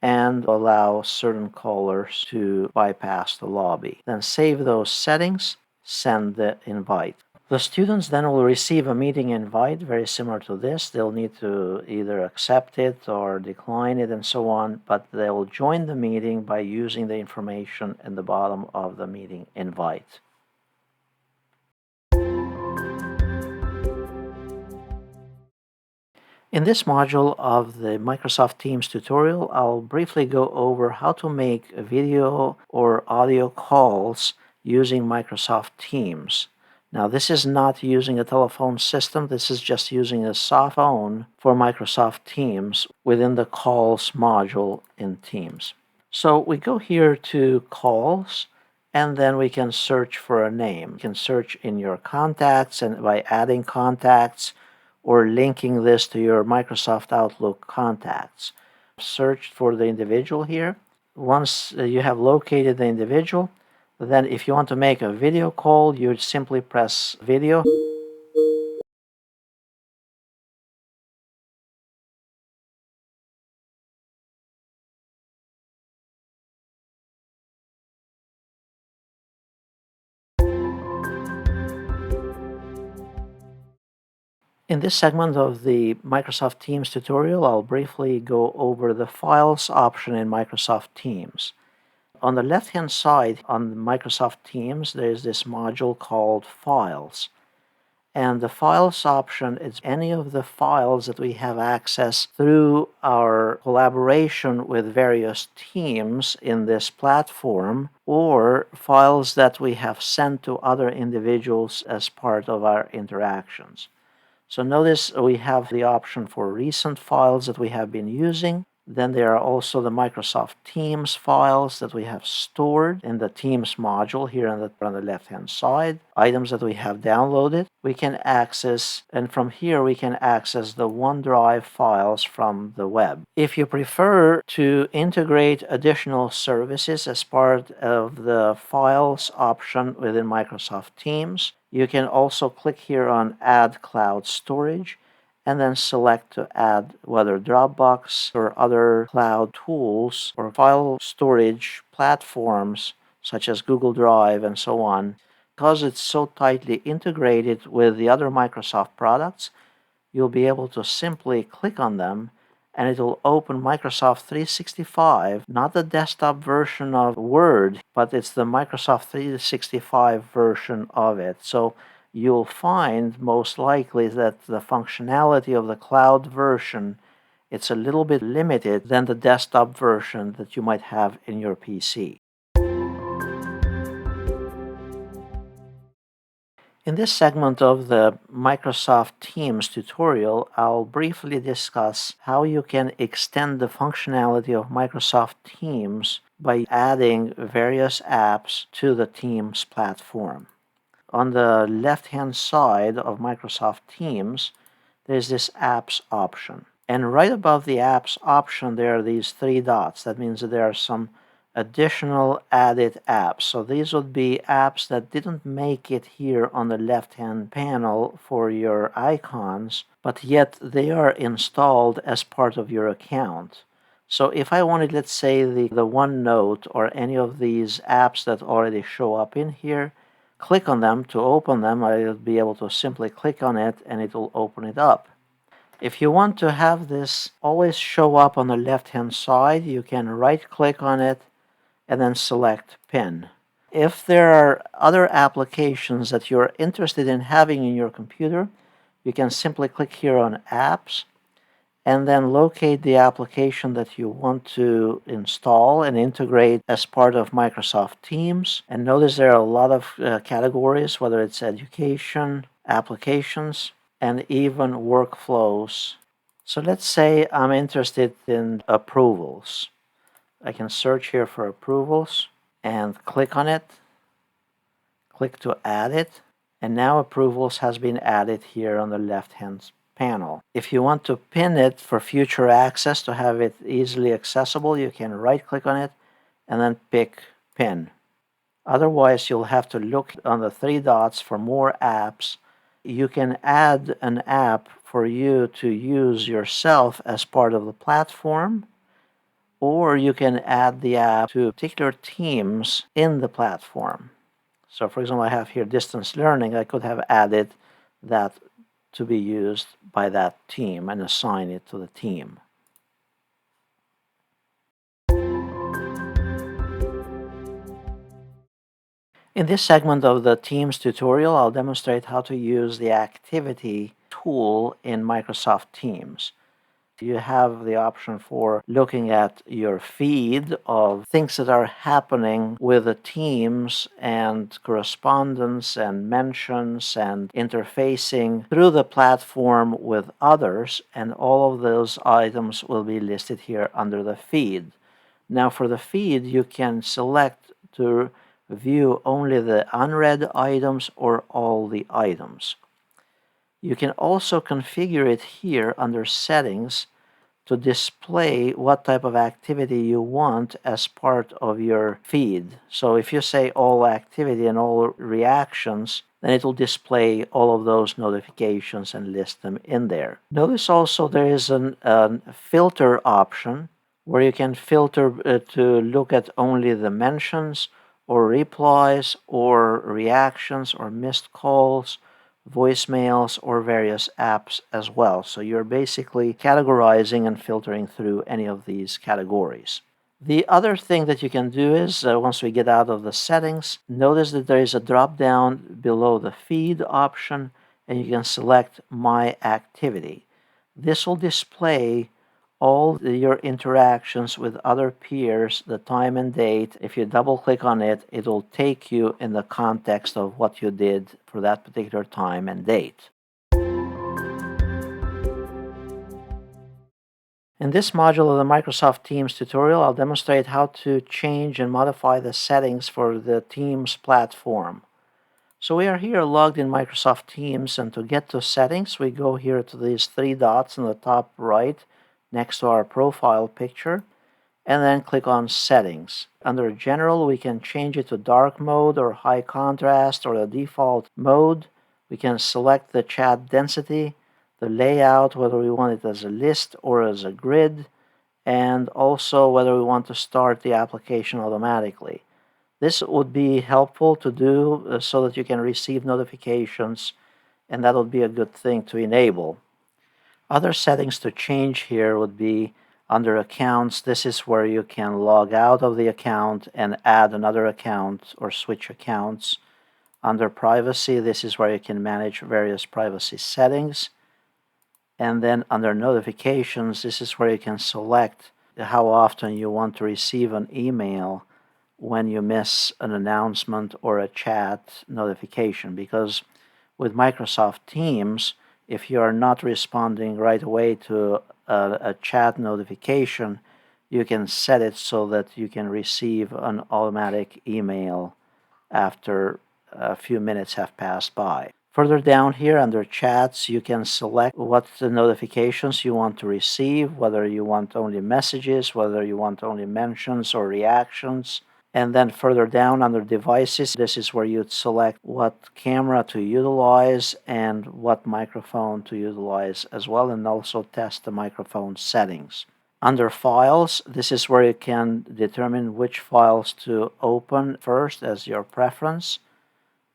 and allow certain callers to bypass the lobby. Then save those settings, send the invite. The students then will receive a meeting invite very similar to this. They'll need to either accept it or decline it and so on, but they will join the meeting by using the information in the bottom of the meeting invite. In this module of the Microsoft Teams tutorial, I'll briefly go over how to make video or audio calls using Microsoft Teams. Now, this is not using a telephone system. This is just using a soft phone for Microsoft Teams within the Calls module in Teams. So we go here to Calls, and then we can search for a name. You can search in your contacts and by adding contacts, or linking this to your Microsoft Outlook contacts. Search for the individual here. Once you have located the individual, then if you want to make a video call, you simply press video. In this segment of the Microsoft Teams tutorial, I'll briefly go over the Files option in Microsoft Teams. On the left-hand side on Microsoft Teams, there's this module called Files. And the Files option is any of the files that we have access through our collaboration with various teams in this platform, or files that we have sent to other individuals as part of our interactions. So notice we have the option for recent files that we have been using. Then there are also the Microsoft Teams files that we have stored in the Teams module here on the left-hand side. Items that we have downloaded, we can access, and from here we can access the OneDrive files from the web. If you prefer to integrate additional services as part of the Files option within Microsoft Teams, you can also click here on Add Cloud Storage and then select to add whether Dropbox or other cloud tools or file storage platforms such as Google Drive and so on. Because it's so tightly integrated with the other Microsoft products, you'll be able to simply click on them and it will open Microsoft 365, not the desktop version of Word, but it's the Microsoft 365 version of it. So you'll find most likely that the functionality of the cloud version, it's a little bit limited than the desktop version that you might have in your PC. In this segment of the Microsoft Teams tutorial, I'll briefly discuss how you can extend the functionality of Microsoft Teams by adding various apps to the Teams platform. On the left-hand side of Microsoft Teams, there's this Apps option. And right above the Apps option, there are these three dots. That means that there are some additional added apps. So these would be apps that didn't make it here on the left-hand panel for your icons, but yet they are installed as part of your account. So if I wanted, let's say, the OneNote or any of these apps that already show up in here, click on them to open them, I'll be able to simply click on it and it will open it up. If you want to have this always show up on the left-hand side, you can right-click on it and then select Pin. If there are other applications that you're interested in having in your computer, you can simply click here on Apps and then locate the application that you want to install and integrate as part of Microsoft Teams. And notice there are a lot of categories, whether it's education, applications, and even workflows. So let's say I'm interested in approvals. I can search here for approvals and click on it, click to add it, and now approvals has been added here on the left-hand panel. If you want to pin it for future access to have it easily accessible, you can right-click on it and then pick Pin. Otherwise, you'll have to look on the three dots for more apps. You can add an app for you to use yourself as part of the platform, or you can add the app to particular teams in the platform. So for example, I have here distance learning. I could have added that to be used by that team and assign it to the team. In this segment of the Teams tutorial, I'll demonstrate how to use the Activity tool in Microsoft Teams. You have the option for looking at your feed of things that are happening with the teams and correspondence and mentions and interfacing through the platform with others, and all of those items will be listed here under the feed. Now for the feed, you can select to view only the unread items or all the items. You can also configure it here under Settings to display what type of activity you want as part of your feed. So if you say all activity and all reactions, then it will display all of those notifications and list them in there. Notice also there is a filter option where you can filter to look at only the mentions or replies or reactions or missed calls voicemails, or various apps as well. So you're basically categorizing and filtering through any of these categories. The other thing that you can do is, once we get out of the settings, notice that there is a drop down below the feed option, and you can select My Activity. This will display all your interactions with other peers, the time and date. If you double click on it, it will take you in the context of what you did for that particular time and date. In this module of the Microsoft Teams tutorial, I'll demonstrate how to change and modify the settings for the Teams platform. So we are here logged in Microsoft Teams, and to get to settings, we go here to these three dots in the top right next to our profile picture, and then click on Settings. Under General, we can change it to dark mode or high contrast or the default mode. We can select the chat density, the layout, whether we want it as a list or as a grid, and also whether we want to start the application automatically. This would be helpful to do so that you can receive notifications, and that would be a good thing to enable. Other settings to change here would be under Accounts. This is where you can log out of the account and add another account or switch accounts. Under Privacy, this is where you can manage various privacy settings. And then under Notifications, this is where you can select how often you want to receive an email when you miss an announcement or a chat notification. Because with Microsoft Teams, if you are not responding right away to a chat notification, you can set it so that you can receive an automatic email after a few minutes have passed by. Further down here under Chats, you can select what the notifications you want to receive, whether you want only messages, whether you want only mentions or reactions. And then further down under Devices, this is where you'd select what camera to utilize and what microphone to utilize as well, and also test the microphone settings. Under Files, this is where you can determine which files to open first as your preference,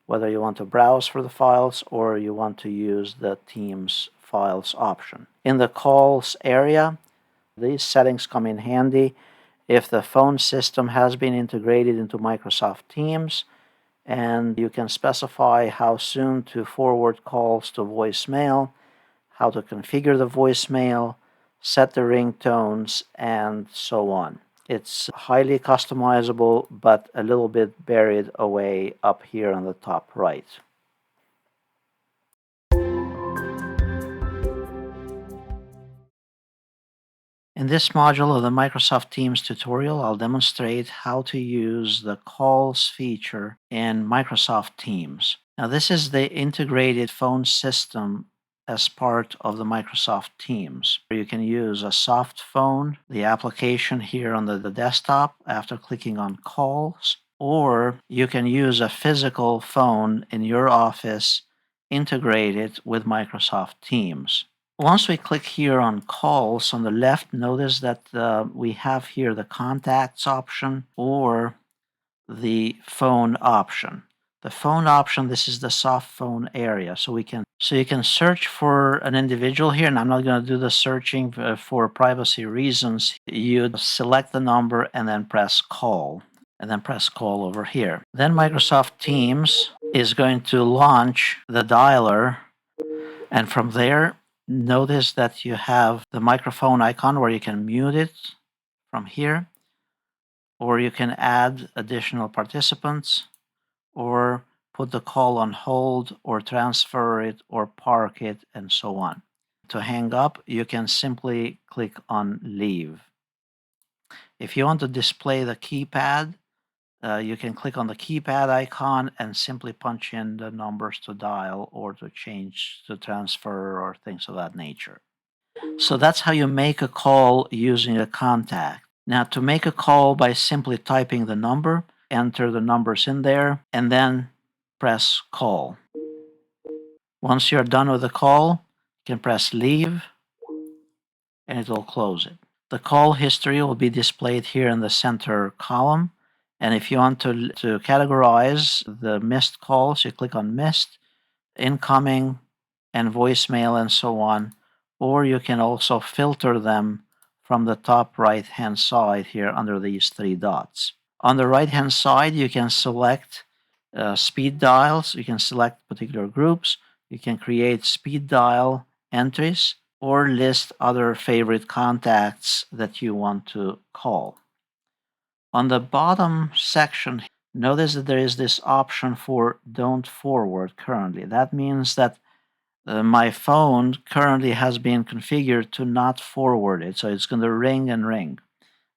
whether you want to browse for the files or you want to use the Teams Files option. In the Calls area, these settings come in handy if the phone system has been integrated into Microsoft Teams, and you can specify how soon to forward calls to voicemail, how to configure the voicemail, set the ringtones, and so on. It's highly customizable, but a little bit buried away up here on the top right. In this module of the Microsoft Teams tutorial, I'll demonstrate how to use the Calls feature in Microsoft Teams. Now, this is the integrated phone system as part of the Microsoft Teams. You can use a soft phone, the application here on the desktop after clicking on Calls, or you can use a physical phone in your office integrated with Microsoft Teams. Once we click here on Calls on the left, notice that we have here the Contacts option or the Phone option. The Phone option, this is the soft phone area, so you can search for an individual here, and I'm not going to do the searching for privacy reasons. You'd select the number and then press Call, and then press Call over here. Then Microsoft Teams is going to launch the dialer, and from there, notice that you have the microphone icon where you can mute it from here, or you can add additional participants, or put the call on hold, or transfer it, or park it, and so on. To hang up, you can simply click on Leave. If you want to display the keypad, you can click on the keypad icon and simply punch in the numbers to dial or to change, to transfer, or things of that nature. So that's how you make a call using a contact. Now, to make a call by simply typing the number, enter the numbers in there, and then press Call. Once you're done with the call, you can press Leave, and it will close it. The call history will be displayed here in the center column. And if you want to categorize the missed calls, you click on Missed, incoming and voicemail and so on, or you can also filter them from the top right hand side here under these three dots. On the right hand side, you can select speed dials, you can select particular groups, you can create speed dial entries, or list other favorite contacts that you want to call. On the bottom section, notice that there is this option for don't forward currently. That means that my phone currently has been configured to not forward it, so it's going to ring and ring.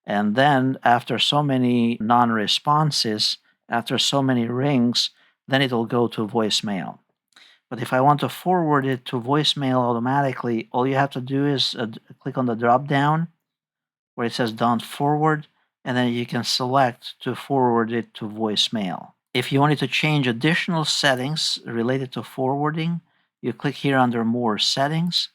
And then after so many non-responses, after so many rings, then it'll go to voicemail. But if I want to forward it to voicemail automatically, all you have to do is click on the drop down where it says don't forward, and then you can select to forward it to voicemail. If you wanted to change additional settings related to forwarding, you click here under more settings,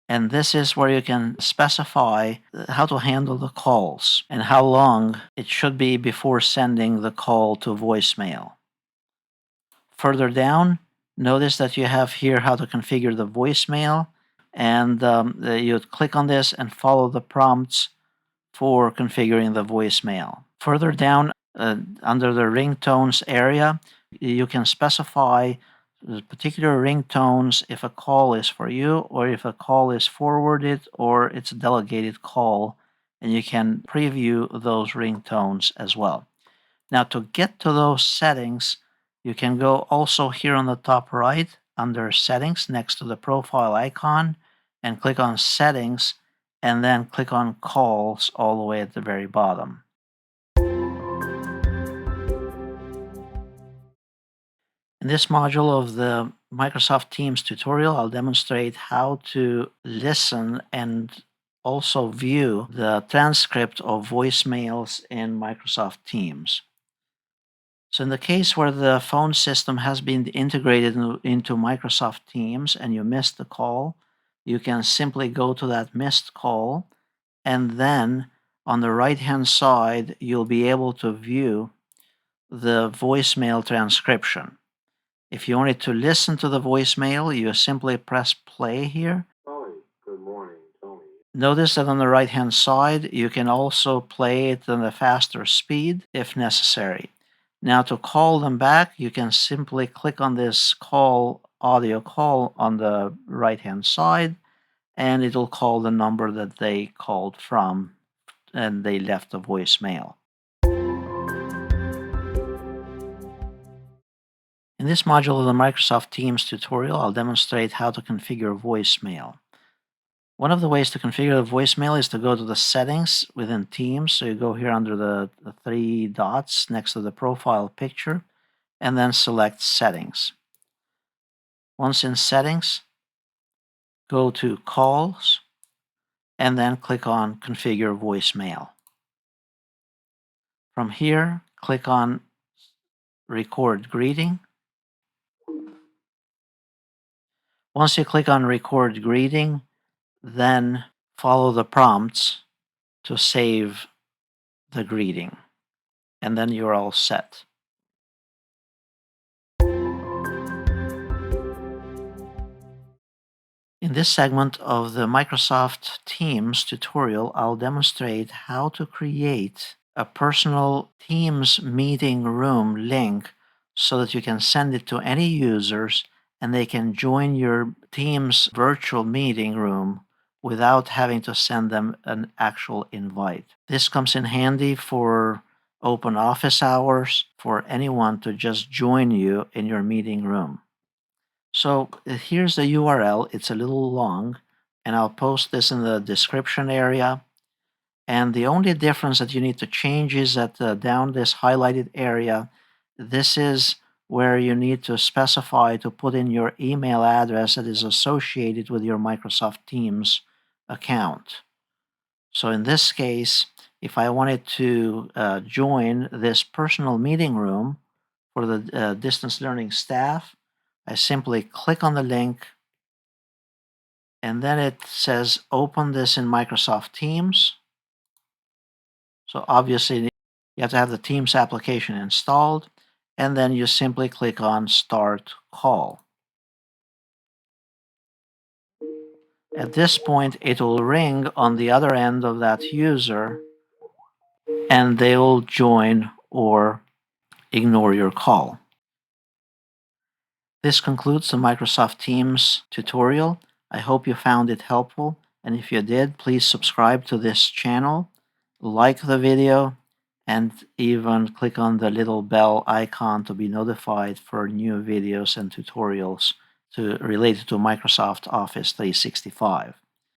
and this is where you can specify how to handle the calls and how long it should be before sending the call to voicemail. Further down, notice that you have here how to configure the voicemail, and you click on this and follow the prompts for configuring the voicemail. Further down, under the ringtones area, you can specify particular ringtones if a call is for you, or if a call is forwarded, or it's a delegated call, and you can preview those ringtones as well. Now, to get to those settings, you can go also here on the top right under settings next to the profile icon and click on settings, and then click on calls all the way at the very bottom. In this module of the Microsoft Teams tutorial, I'll demonstrate how to listen and also view the transcript of voicemails in Microsoft Teams. So in the case where the phone system has been integrated into Microsoft Teams and you missed the call, you can simply go to that missed call, and then on the right-hand side, you'll be able to view the voicemail transcription. If you wanted to listen to the voicemail, you simply press play here. Tony, good morning, Tony. Notice that on the right-hand side, you can also play it at a faster speed if necessary. Now to call them back, you can simply click on this audio call on the right-hand side, and it'll call the number that they called from and they left a voicemail. In this module of the Microsoft Teams tutorial, I'll demonstrate how to configure voicemail. One of the ways to configure the voicemail is to go to the settings within Teams. So you go here under the three dots next to the profile picture, and then select settings. Once in settings, go to calls, and then click on configure voicemail. From here, click on record greeting. Once you click on record greeting, then follow the prompts to save the greeting, and then you're all set. In this segment of the Microsoft Teams tutorial, I'll demonstrate how to create a personal Teams meeting room link so that you can send it to any users and they can join your Teams virtual meeting room without having to send them an actual invite. This comes in handy for open office hours, for anyone to just join you in your meeting room. So here's the URL. It's a little long, and I'll post this in the description area. And the only difference that you need to change is that down this highlighted area, this is where you need to specify to put in your email address that is associated with your Microsoft Teams account. So in this case, if I wanted to join this personal meeting room for the distance learning staff, I simply click on the link, and then it says open this in Microsoft Teams. So obviously you have to have the Teams application installed, and then you simply click on Start Call. At this point, it will ring on the other end of that user, and they will join or ignore your call. This concludes the Microsoft Teams tutorial. I hope you found it helpful, and if you did, please subscribe to this channel, like the video, and even click on the little bell icon to be notified for new videos and tutorials related to Microsoft Office 365.